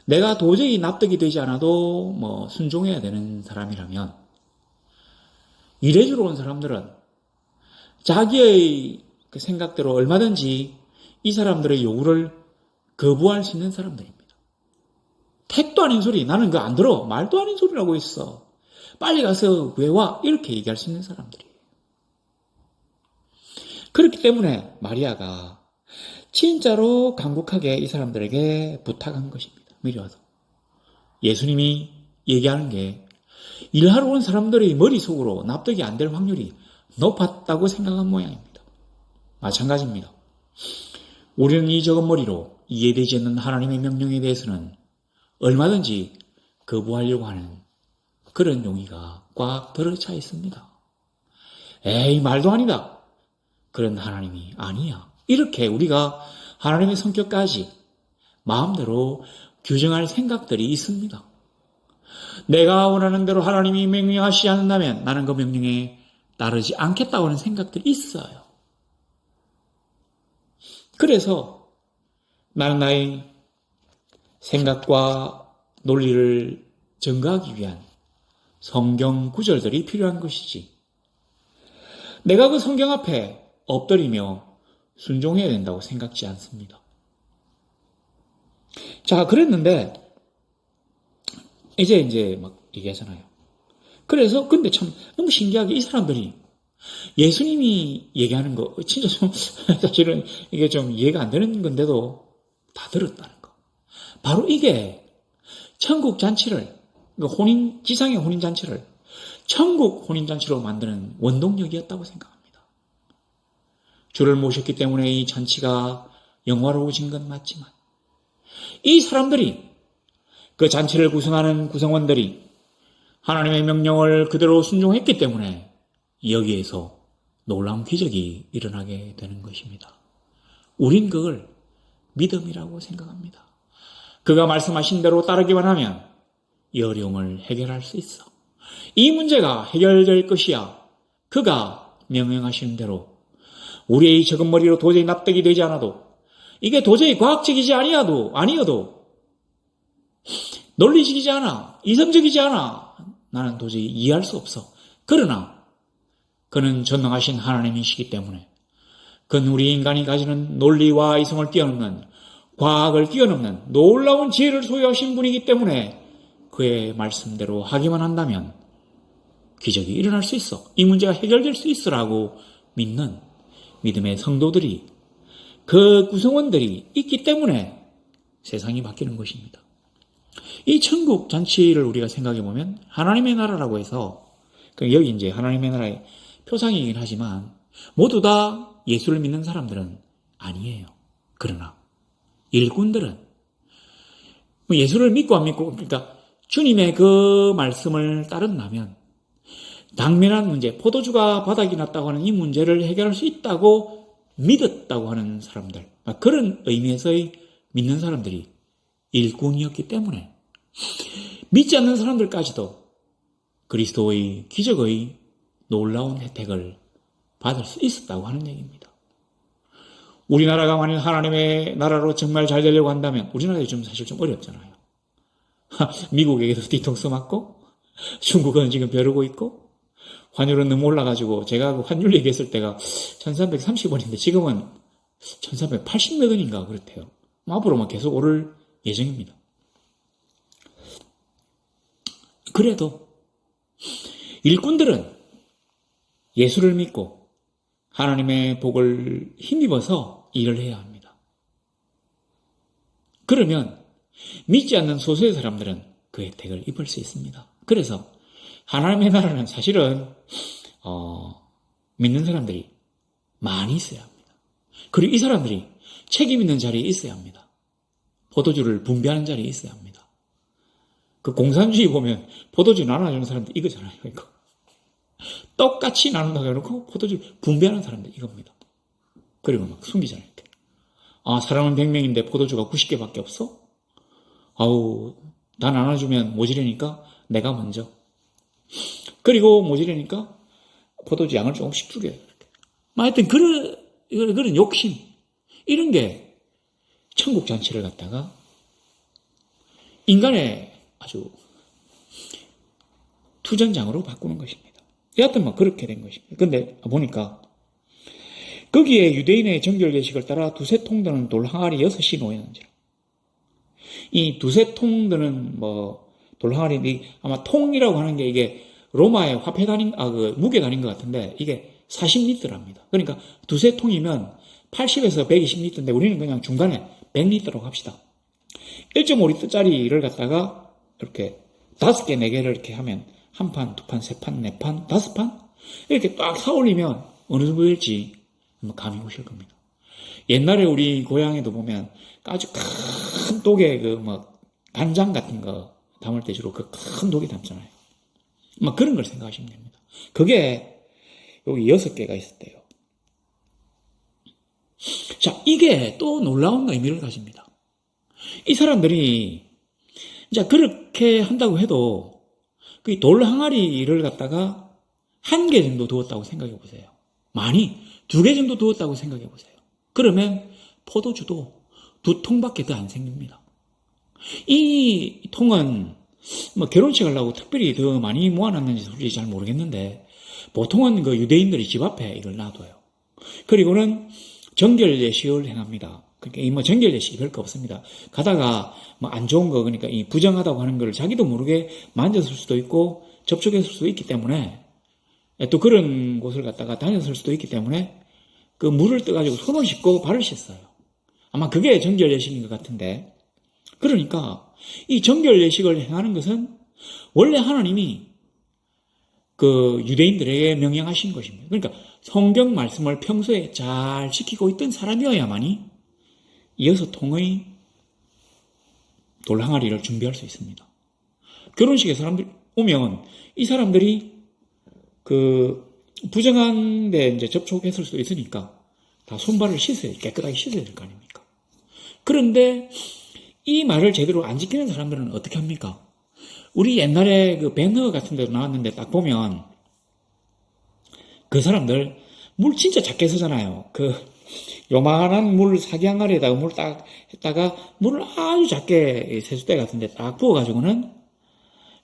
내가 도저히 납득이 되지 않아도 순종해야 되는 사람이라면 일해주러 온 사람들은 자기의 그 생각대로 얼마든지 이 사람들의 요구를 거부할 수 있는 사람들입니다. 택도 아닌 소리, 나는 그거 안 들어. 말도 아닌 소리라고 있어. 빨리 가서 왜 와? 이렇게 얘기할 수 있는 사람들이에요. 그렇기 때문에 마리아가 진짜로 간곡하게 이 사람들에게 부탁한 것입니다. 미리 와서. 예수님이 얘기하는 게 일하러 온 사람들의 머릿속으로 납득이 안 될 확률이 높았다고 생각한 모양입니다. 마찬가지입니다. 우리는 이 적은 머리로 이해되지 않는 하나님의 명령에 대해서는 얼마든지 거부하려고 하는 그런 용의가 꽉 들어차 있습니다. 에이, 말도 아니다. 그런 하나님이 아니야. 이렇게 우리가 하나님의 성격까지 마음대로 규정할 생각들이 있습니다. 내가 원하는 대로 하나님이 명령하시지 않는다면 나는 그 명령에 따르지 않겠다고 하는 생각들이 있어요. 그래서 나는 나의 생각과 논리를 증거하기 위한 성경 구절들이 필요한 것이지. 내가 그 성경 앞에 엎드리며 순종해야 된다고 생각지 않습니다. 자, 그랬는데 이제 막 얘기하잖아요. 그래서 근데 참 너무 신기하게 이 사람들이 예수님이 얘기하는 거 진짜 좀 사실은 이게 좀 이해가 안 되는 건데도 다 들었다는 거. 바로 이게 천국 잔치를 지상의 혼인 잔치를 천국 혼인 잔치로 만드는 원동력이었다고 생각합니다. 주를 모셨기 때문에 이 잔치가 영화로워진 건 맞지만 이 사람들이 그 잔치를 구성하는 구성원들이 하나님의 명령을 그대로 순종했기 때문에 여기에서 놀라운 기적이 일어나게 되는 것입니다. 우린 그걸 믿음이라고 생각합니다. 그가 말씀하신 대로 따르기만 하면 이 어려움을 해결할 수 있어. 이 문제가 해결될 것이야. 그가 명령하시는 대로 우리의 적은 머리로 도저히 납득이 되지 않아도 이게 도저히 과학적이지 아니어도 논리적이지 않아. 이성적이지 않아. 나는 도저히 이해할 수 없어. 그러나 그는 전능하신 하나님이시기 때문에 그는 우리 인간이 가지는 논리와 이성을 뛰어넘는 과학을 뛰어넘는 놀라운 지혜를 소유하신 분이기 때문에 그의 말씀대로 하기만 한다면 기적이 일어날 수 있어. 이 문제가 해결될 수 있어라고 믿는 믿음의 성도들이 그 구성원들이 있기 때문에 세상이 바뀌는 것입니다. 이 천국 잔치를 우리가 생각해 보면 하나님의 나라라고 해서 여기 이제 하나님의 나라의 표상이긴 하지만 모두 다 예수를 믿는 사람들은 아니에요. 그러나 일꾼들은 예수를 믿고 안 믿고 그러니까 주님의 그 말씀을 따른다면 당면한 문제, 포도주가 바닥이 났다고 하는 이 문제를 해결할 수 있다고 믿었다고 하는 사람들, 그런 의미에서의 믿는 사람들이 일꾼이었기 때문에 믿지 않는 사람들까지도 그리스도의 기적의 놀라운 혜택을 받을 수 있었다고 하는 얘기입니다. 우리나라가 만약 하나님의 나라로 정말 잘 되려고 한다면 우리나라가 요즘 사실 좀 어렵잖아요. 미국에게서 뒤통수 맞고 중국은 지금 벼르고 있고 환율은 너무 올라가지고 제가 그 환율 얘기했을 때가 1330원인데 지금은 1380몇 원인가 그렇대요. 앞으로만 계속 오를 예정입니다. 그래도 일꾼들은 예수를 믿고 하나님의 복을 힘입어서 일을 해야 합니다. 그러면 믿지 않는 소수의 사람들은 그 혜택을 입을 수 있습니다. 그래서 하나님의 나라는 사실은 믿는 사람들이 많이 있어야 합니다. 그리고 이 사람들이 책임 있는 자리에 있어야 합니다. 포도주를 분배하는 자리에 있어야 합니다. 그 공산주의 보면 포도주 나눠주는 사람들 이거잖아요. 이거. 똑같이 나눈다고 해놓고 포도주 분배하는 사람들 이겁니다. 그리고 막 숨기잖아요. 이렇게. 사람은 100명인데 포도주가 90개밖에 없어? 다 나눠주면 모자라니까 내가 먼저. 그리고 모자라니까 포도주 양을 조금씩 줄여요. 하여튼 그런 욕심 이런 게 천국 잔치를 갖다가 인간의 아주 투전장으로 바꾸는 것입니다. 여하튼 그렇게 된 것입니다. 근데 보니까 거기에 유대인의 정결계식을 따라 두세 통 드는 돌 항아리 6이 놓였는지라. 이 두세 통 드는 돌 항아리 아마 통이라고 하는 게 이게 로마의 화폐 단위 무게 단위인 것 같은데 이게 40리터랍니다. 그러니까 두세 통이면 80에서 120리터인데 우리는 그냥 중간에 100리터라고 합시다. 1.5리터짜리를 갖다가 이렇게 5개, 4개를 이렇게 하면 한 판, 두 판, 세 판, 네 판, 5판 이렇게 딱 사올리면 어느 정도 될지 감이 오실 겁니다. 옛날에 우리 고향에도 보면 아주 큰 독에 간장 같은 거 담을 때 주로 그 큰 독에 담잖아요. 그런 걸 생각하시면 됩니다. 그게 여기 6개가 있었대요. 자, 이게 또 놀라운 의미를 가집니다. 이 사람들이 이제 그렇게 한다고 해도 그 돌 항아리를 갖다가 1개 정도 두었다고 생각해 보세요. 많이 2개 정도 두었다고 생각해 보세요. 그러면 포도주도 2통밖에 더 안 생깁니다. 이 통은 뭐 결혼식 하려고 특별히 더 많이 모아놨는지 솔직히 잘 모르겠는데 보통은 그 유대인들이 집 앞에 이걸 놔둬요. 그리고는 정결 예식을 행합니다. 그러니까 이 뭐 정결 예식이 별거 없습니다. 가다가 뭐 안 좋은 거 그러니까 이 부정하다고 하는 걸 자기도 모르게 만졌을 수도 있고 접촉했을 수도 있기 때문에 또 그런 곳을 갔다가 다녔을 수도 있기 때문에 그 물을 떠가지고 손을 씻고 발을 씻어요. 아마 그게 정결 예식인 것 같은데 그러니까 이 정결 예식을 행하는 것은 원래 하나님이 그 유대인들에게 명령하신 것입니다. 그러니까 성경 말씀을 평소에 잘 지키고 있던 사람이어야만이 이어서 통의 돌항아리를 준비할 수 있습니다. 결혼식에 사람들이 오면 이 사람들이 그 부정한 데 이제 접촉했을 수도 있으니까 다 손발을 씻어야 깨끗하게 씻어야 될 거 아닙니까? 그런데 이 말을 제대로 안 지키는 사람들은 어떻게 합니까? 우리 옛날에 그 배너 같은 데도 나왔는데 딱 보면 그 사람들 물 진짜 작게 쓰잖아요. 그 요만한 물 사기항아리에다가 물 딱 했다가 물을 아주 작게 세숫대 같은데 딱 부어가지고는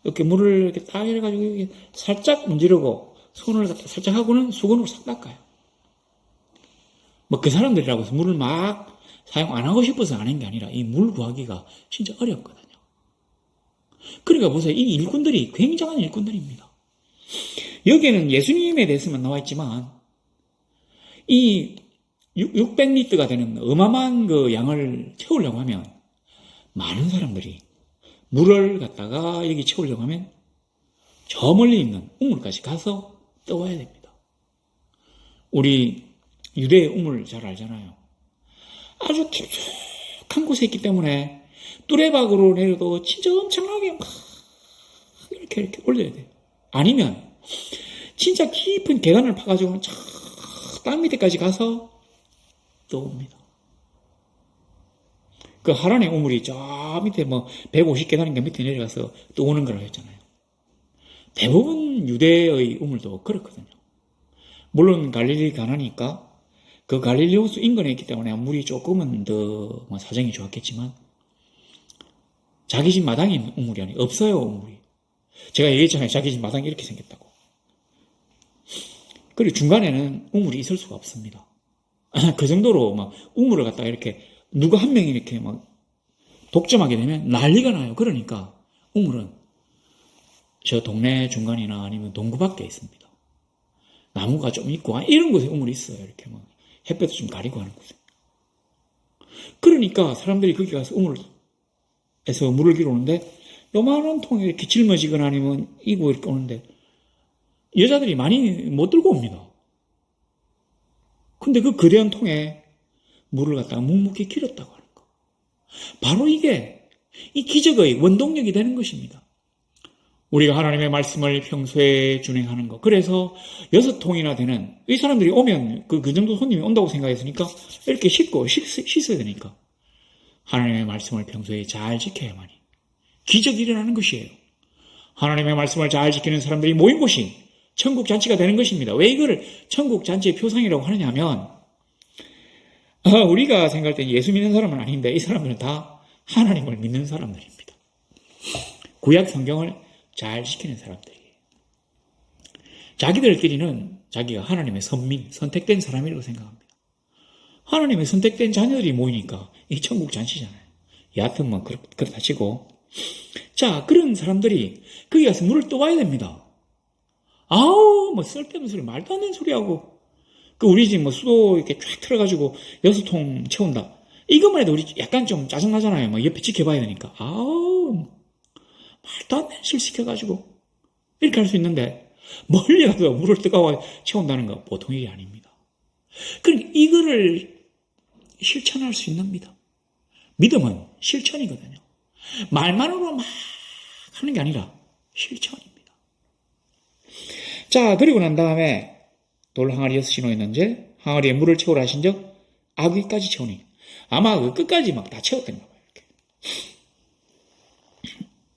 이렇게 물을 이렇게 딱 해가지고 이렇게 살짝 문지르고 손을 갖다 살짝 하고는 수건으로 싹 닦아요. 뭐 그 사람들이라고 해서 물을 막 사용 안 하고 싶어서 안 하는 게 아니라 이 물 구하기가 진짜 어렵거든요. 그러니까 보세요. 이 일꾼들이 굉장한 일꾼들입니다. 여기에는 예수님에 대해서만 나와 있지만 이 600리터가 되는 어마어마한 그 양을 채우려고 하면 많은 사람들이 물을 갖다가 여기 채우려고 하면 저 멀리 있는 우물까지 가서 떠와야 됩니다. 우리 유대의 우물 잘 알잖아요. 아주 깊숙한 곳에 있기 때문에 뚜레박으로 내려도 진짜 엄청나게 막 이렇게 올려야 돼요. 아니면 진짜 깊은 계단을 파가지고 땅 밑에까지 가서 떠옵니다. 그 하란의 우물이 저 밑에 뭐 150계단인가 밑에 내려가서 떠오는 거라고 했잖아요. 대부분 유대의 우물도 그렇거든요. 물론 갈릴리 가나니까 그 갈릴리 호수 인근에 있기 때문에 물이 조금은 더 사정이 좋았겠지만 자기 집 마당에 있는 우물이 아니에요. 없어요, 우물이. 제가 얘기했잖아요. 자기 집 마당이 이렇게 생겼다고. 그리고 중간에는 우물이 있을 수가 없습니다. 그 정도로 막 우물을 갖다가 이렇게 누가 한 명이 이렇게 막 독점하게 되면 난리가 나요. 그러니까 우물은 저 동네 중간이나 아니면 동구 밖에 있습니다. 나무가 좀 있고 이런 곳에 우물이 있어요. 이렇게 막 햇볕도 좀 가리고 하는 곳에. 그러니까 사람들이 거기 가서 우물에서 물을 기러 오는데 요만한 통에 이렇게 짊어지거나 아니면 이고 이렇게 오는데 여자들이 많이 못 들고 옵니다. 근데 그 거대한 통에 물을 갖다가 묵묵히 길었다고 하는 거. 바로 이게 이 기적의 원동력이 되는 것입니다. 우리가 하나님의 말씀을 평소에 준행하는 것. 그래서 6통이나 되는 이 사람들이 오면 그 정도 손님이 온다고 생각했으니까 이렇게 씻고 씻어야 되니까 하나님의 말씀을 평소에 잘 지켜야만이 기적이 일어나는 것이에요. 하나님의 말씀을 잘 지키는 사람들이 모인 곳이 천국 잔치가 되는 것입니다. 왜 이거를 천국 잔치의 표상이라고 하느냐 하면 우리가 생각할 때 예수 믿는 사람은 아닌데 이 사람들은 다 하나님을 믿는 사람들입니다. 구약 성경을 잘 지키는 사람들이에요. 자기들끼리는 자기가 하나님의 선민, 선택된 사람이라고 생각합니다. 하나님의 선택된 자녀들이 모이니까 이 천국 잔치잖아요. 여하튼 뭐 그렇다 치고 자 그런 사람들이 거기 가서 물을 떠와야 됩니다. 아우 뭐 쓸데없는 소리 말도 안 되는 소리하고 그 우리 집 뭐 수도 이렇게 쫙 틀어가지고 6통 채운다. 이것만 해도 우리 약간 좀 짜증나잖아요. 뭐 옆에 지켜봐야 되니까. 아우 말도 안 되는 실 시켜가지고 이렇게 할 수 있는데 멀리 가서 물을 뜨거워 채운다는 거 보통 일이 아닙니다. 그러니까 이거를 실천할 수 있습니다. 믿음은 실천이거든요. 말만으로 막 하는 게 아니라 실천입니다. 자 그리고 난 다음에 돌 항아리 6이 있는지 항아리에 물을 채우라 하신 적 아귀까지 채우니 아마 그 끝까지 막 다 채웠던가 봐요. 이렇게.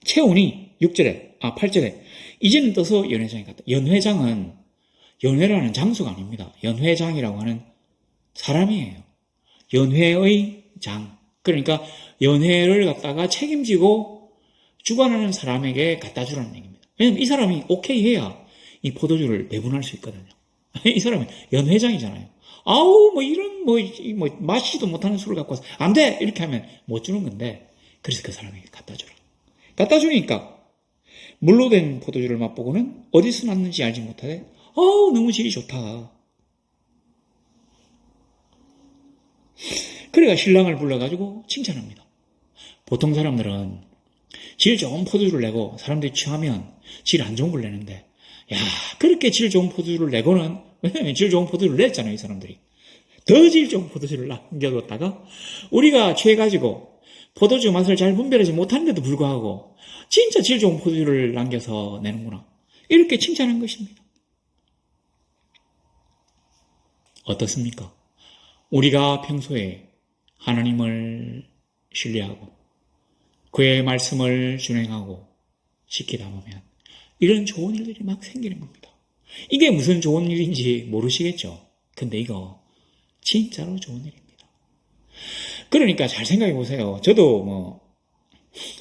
채우니 8절에 이제는 떠서 연회장에 갔다. 연회장은 연회라는 장소가 아닙니다. 연회장이라고 하는 사람이에요. 연회의 장, 그러니까 연회를 갖다가 책임지고 주관하는 사람에게 갖다 주라는 얘기입니다. 왜냐면 이 사람이 오케이 해야 이 포도주를 배분할 수 있거든요. 이 사람은 연회장이잖아요. 아우, 뭐 이런, 마시지도 못하는 술을 갖고 와서 안 돼! 이렇게 하면 못 주는 건데, 그래서 그 사람에게 갖다 주라. 갖다 주니까 물로 된 포도주를 맛보고는 어디서 났는지 알지 못하되 너무 질이 좋다. 그래가 신랑을 불러가지고 칭찬합니다. 보통 사람들은 질 좋은 포도주를 내고 사람들이 취하면 질 안 좋은 걸 내는데, 야, 그렇게 질 좋은 포도주를 내고는, 왜냐면 질 좋은 포도주를 냈잖아요, 이 사람들이. 더 질 좋은 포도주를 남겨뒀다가 우리가 취해가지고 포도주 맛을 잘 분별하지 못하는데도 불구하고 진짜 질 좋은 포도주를 남겨서 내는구나, 이렇게 칭찬한 것입니다. 어떻습니까? 우리가 평소에 하나님을 신뢰하고 그의 말씀을 준행하고 지키다 보면 이런 좋은 일들이 막 생기는 겁니다. 이게 무슨 좋은 일인지 모르시겠죠? 근데 이거 진짜로 좋은 일입니다. 그러니까 잘 생각해 보세요. 저도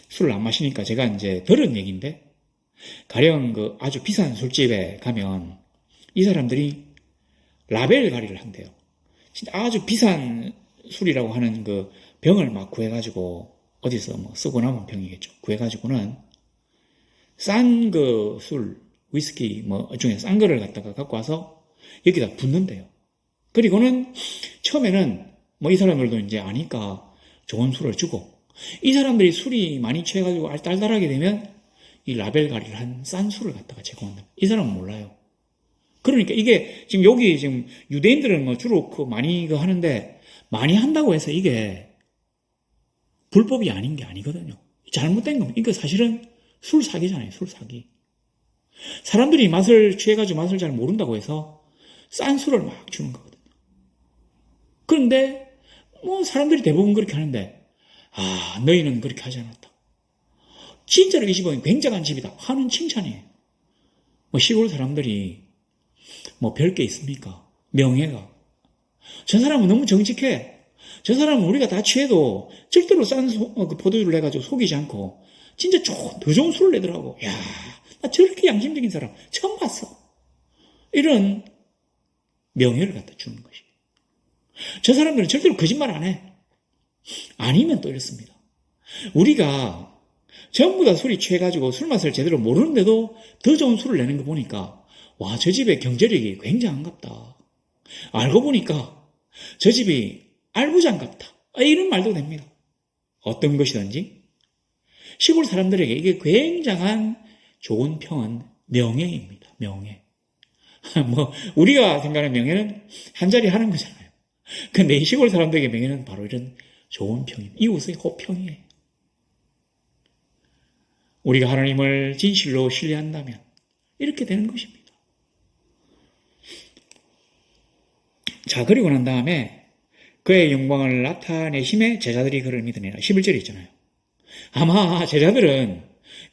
술을 안 마시니까 제가 이제 들은 얘기인데, 가령 그 아주 비싼 술집에 가면 이 사람들이 라벨 가리를 한대요. 진짜 아주 비싼 술이라고 하는 그 병을 막 구해가지고, 어디서 쓰고 남은 병이겠죠. 구해가지고는 싼 그 술, 위스키 중에 싼 거를 갖다가 갖고 와서 여기다 붓는데요. 그리고는 처음에는 이 사람들도 이제 아니까 좋은 술을 주고, 이 사람들이 술이 많이 취해가지고 알딸딸하게 되면 이 라벨 가리를 한 싼 술을 갖다가 제공한다. 이 사람은 몰라요. 그러니까 이게 지금 여기 지금 유대인들은 주로 많이 하는데, 많이 한다고 해서 이게 불법이 아닌 게 아니거든요. 잘못된 겁니다. 이거 사실은 술 사기잖아요. 술 사기. 사람들이 맛을 취해가지고 맛을 잘 모른다고 해서 싼 술을 막 주는 거거든요. 그런데 사람들이 대부분 그렇게 하는데, 너희는 그렇게 하지 않았다. 진짜로 이 집은 굉장한 집이다 하는 칭찬이에요. 시골 사람들이 별 게 있습니까? 명예가. 저 사람은 너무 정직해. 저 사람은 우리가 다 취해도 절대로 싼 포도주를 내가지고 속이지 않고 진짜 더 좋은 술을 내더라고. 야, 나 저렇게 양심적인 사람 처음 봤어. 이런 명예를 갖다 주는 것이. 저 사람들은 절대로 거짓말 안 해. 아니면 또 이렇습니다. 우리가 전부 다 술이 취해가지고 술 맛을 제대로 모르는데도 더 좋은 술을 내는 거 보니까, 와, 저 집의 경제력이 굉장한갑다. 알고 보니까 저 집이 알부장갑다. 이런 말도 됩니다. 어떤 것이든지 시골 사람들에게 이게 굉장한 좋은 평은 명예입니다. 명예. 우리가 생각하는 명예는 한 자리 하는 거잖아요. 근데 이 시골 사람들에게 명예는 바로 이런 좋은 평입니다. 이웃의 호평이에요. 우리가 하나님을 진실로 신뢰한다면 이렇게 되는 것입니다. 자, 그리고 난 다음에 그의 영광을 나타내심에 제자들이 그를 믿으니라. 11절에 있잖아요. 아마 제자들은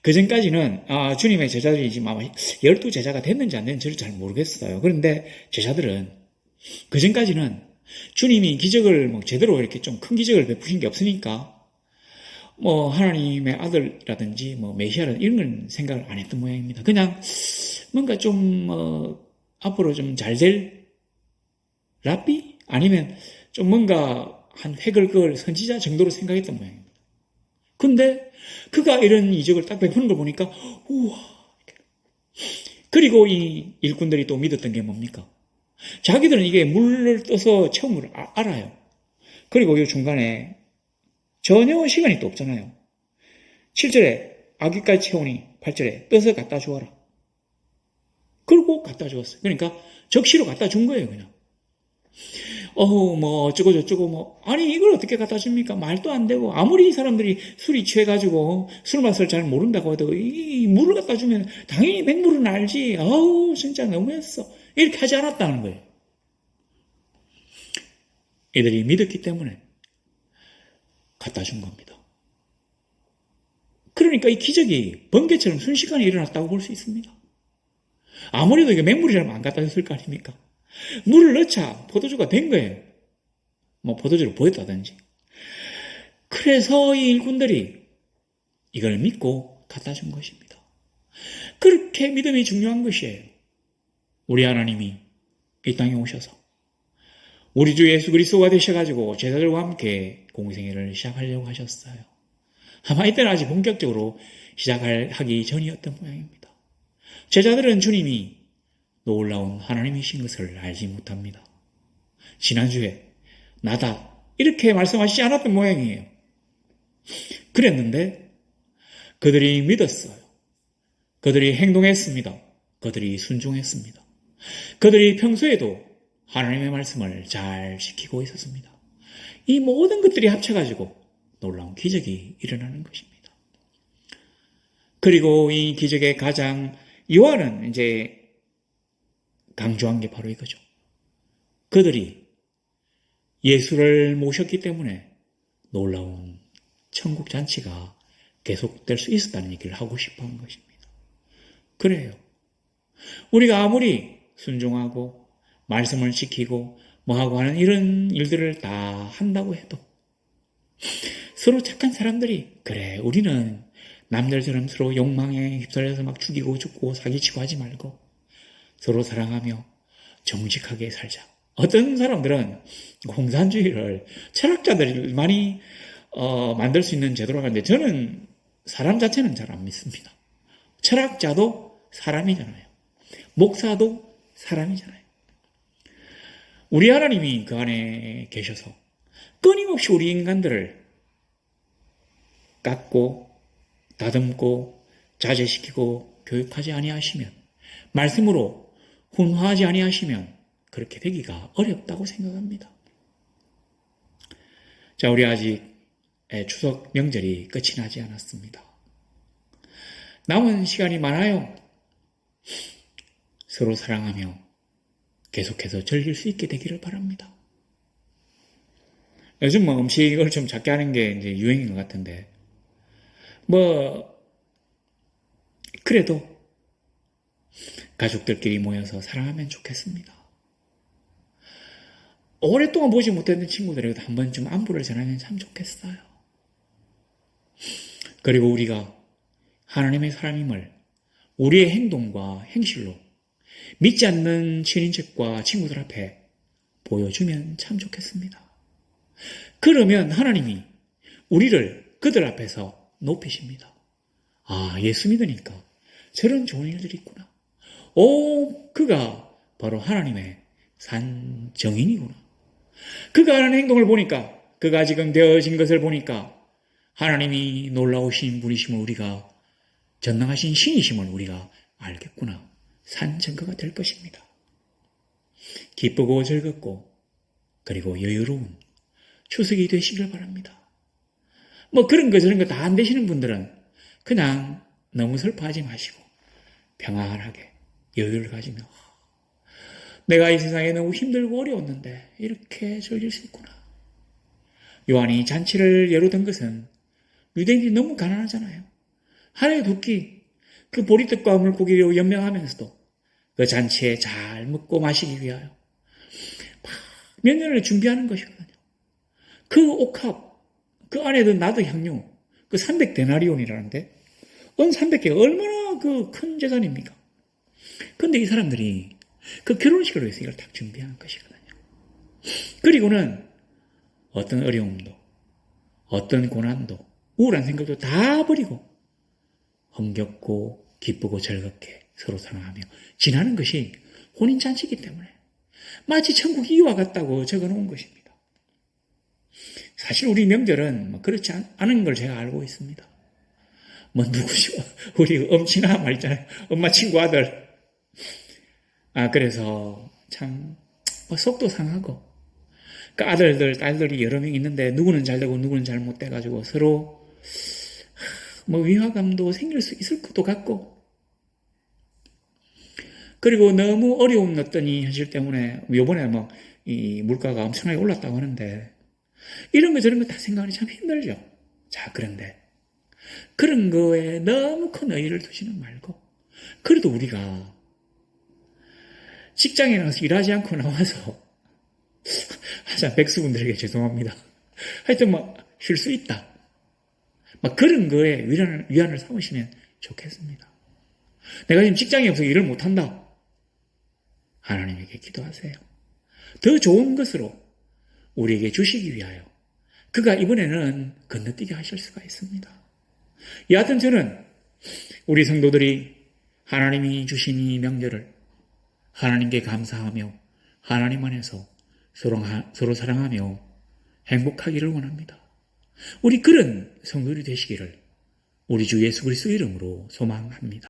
그전까지는 주님의 제자들이 지금 아마 12제자가 됐는지 안 됐는지 잘 모르겠어요. 그런데 제자들은 그전까지는 주님이 기적을 제대로 이렇게 좀 큰 기적을 베푸신 게 없으니까 하나님의 아들이라든지 메시아라든지 이런 건 생각을 안 했던 모양입니다. 그냥 뭔가 좀 앞으로 좀 잘 될 랍비? 아니면 좀 뭔가 한 획을 그을 선지자 정도로 생각했던 모양입니다. 근데 그가 이런 이적을 딱 베푸는 걸 보니까 우와. 그리고 이 일꾼들이 또 믿었던 게 뭡니까? 자기들은 이게 물을 떠서 채운 걸 알아요. 그리고 이 중간에 전혀 시간이 또 없잖아요. 7절에 아귀까지 채우니 8절에 떠서 갖다 주어라. 그리고 갖다 주었어요. 그러니까 적시로 갖다 준 거예요, 그냥. 어쩌고 저쩌고 아니 이걸 어떻게 갖다 줍니까? 말도 안 되고, 아무리 이 사람들이 술이 취해가지고 술 맛을 잘 모른다고 해도 이 물을 갖다 주면 당연히 맹물은 알지. 진짜 너무했어. 이렇게 하지 않았다는 거예요. 이들이 믿었기 때문에 갖다 준 겁니다. 그러니까 이 기적이 번개처럼 순식간에 일어났다고 볼 수 있습니다. 아무래도 이게 맹물이라면 안 갖다 줬을 거 아닙니까? 물을 넣자 포도주가 된 거예요. 포도주를 보였다든지. 그래서 이 일꾼들이 이걸 믿고 갖다 준 것입니다. 그렇게 믿음이 중요한 것이에요. 우리 하나님이 이 땅에 오셔서 우리 주 예수 그리스도가 되셔가지고 제자들과 함께 공생애를 시작하려고 하셨어요. 아마 이때는 아직 본격적으로 시작하기 전이었던 모양입니다. 제자들은 주님이 놀라운 하나님이신 것을 알지 못합니다. 지난주에 나다 이렇게 말씀하시지 않았던 모양이에요. 그랬는데 그들이 믿었어요. 그들이 행동했습니다. 그들이 순종했습니다. 그들이 평소에도 하나님의 말씀을 잘 지키고 있었습니다. 이 모든 것들이 합쳐가지고 놀라운 기적이 일어나는 것입니다. 그리고 이 기적의 가장 요한은 이제 강조한 게 바로 이거죠. 그들이 예수를 모셨기 때문에 놀라운 천국 잔치가 계속될 수 있었다는 얘기를 하고 싶어 한 것입니다. 그래요. 우리가 아무리 순종하고 말씀을 지키고 뭐하고 하는 이런 일들을 다 한다고 해도 서로 착한 사람들이 그래 우리는 남들처럼 서로 욕망에 휩쓸려서 막 죽이고 죽고 사기치고 하지 말고 서로 사랑하며 정직하게 살자. 어떤 사람들은 공산주의를 철학자들이 많이 만들 수 있는 제도라고 하는데 저는 사람 자체는 잘 안 믿습니다. 철학자도 사람이잖아요. 목사도 사람이잖아요. 우리 하나님이 그 안에 계셔서 끊임없이 우리 인간들을 깎고 다듬고 자제시키고 교육하지 아니하시면 말씀으로 훈화하지 아니하시면 그렇게 되기가 어렵다고 생각합니다. 자, 우리 아직 추석 명절이 끝이 나지 않았습니다. 남은 시간이 많아요. 서로 사랑하며 계속해서 즐길 수 있게 되기를 바랍니다. 요즘 뭐 음식을 좀 작게 하는 게 이제 유행인 것 같은데, 그래도 가족들끼리 모여서 사랑하면 좋겠습니다. 오랫동안 보지 못했던 친구들에게도 한 번쯤 안부를 전하면 참 좋겠어요. 그리고 우리가 하나님의 사람임을 우리의 행동과 행실로 믿지 않는 친인척과 친구들 앞에 보여주면 참 좋겠습니다. 그러면 하나님이 우리를 그들 앞에서 높이십니다. 아, 예수 믿으니까 저런 좋은 일들이 있구나. 그가 바로 하나님의 산 정인이구나. 그가 하는 행동을 보니까, 그가 지금 되어진 것을 보니까 하나님이 놀라우신 분이심을 우리가, 전능하신 신이심을 우리가 알겠구나. 산 증거가 될 것입니다. 기쁘고 즐겁고 그리고 여유로운 추석이 되시길 바랍니다. 그런 거 저런 거 다 안 되시는 분들은 그냥 너무 슬퍼하지 마시고 평안하게 여유를 가지며 내가 이 세상에 너무 힘들고 어려웠는데 이렇게 즐길 수 있구나. 요한이 잔치를 예로든 것은 유대인들이 너무 가난하잖아요. 하루에 두 끼 그 보리떡과 물고기로 연명하면서도 그 잔치에 잘 먹고 마시기 위하여 몇 년을 준비하는 것이거든요. 그 옥합, 그 안에도 나도 향유, 그 300데나리온이라는데 은 300개가 얼마나 그 큰 재산입니까? 근데 이 사람들이 그 결혼식을 위해서 이걸 딱 준비하는 것이거든요. 그리고는 어떤 어려움도, 어떤 고난도, 우울한 생각도 다 버리고 흥겹고 기쁘고 즐겁게 서로 사랑하며 지나는 것이 혼인잔치이기 때문에 마치 천국 이와 같다고 적어놓은 것입니다. 사실 우리 명절은 그렇지 않은 걸 제가 알고 있습니다. 누구죠? 우리 엄친아 말있잖아요. 엄마 친구 아들. 그래서 참 속도 상하고 그 아들들 딸들이 여러 명 있는데 누구는 잘 되고 누구는 잘 못 돼가지고 서로 위화감도 생길 수 있을 것도 같고 그리고 너무 어려운 어떤 이 현실 때문에 요번에 이 물가가 엄청나게 올랐다고 하는데 이런 거 저런 거 다 생각하니 참 힘들죠. 자, 그런데 그런 거에 너무 큰 의의를 두지는 말고 그래도 우리가 직장에 나가서 일하지 않고 나와서 백수분들에게 죄송합니다. 하여튼 쉴 수 있다. 막 그런 거에 위안을 삼으시면 좋겠습니다. 내가 지금 직장이 없어서 일을 못한다. 하나님에게 기도하세요. 더 좋은 것으로 우리에게 주시기 위하여 그가 이번에는 건너뛰게 하실 수가 있습니다. 여하튼 저는 우리 성도들이 하나님이 주신 이 명절을 하나님께 감사하며 하나님 안에서 서로 사랑하며 행복하기를 원합니다. 우리 그런 성도들이 되시기를 우리 주 예수 그리스도 이름으로 소망합니다.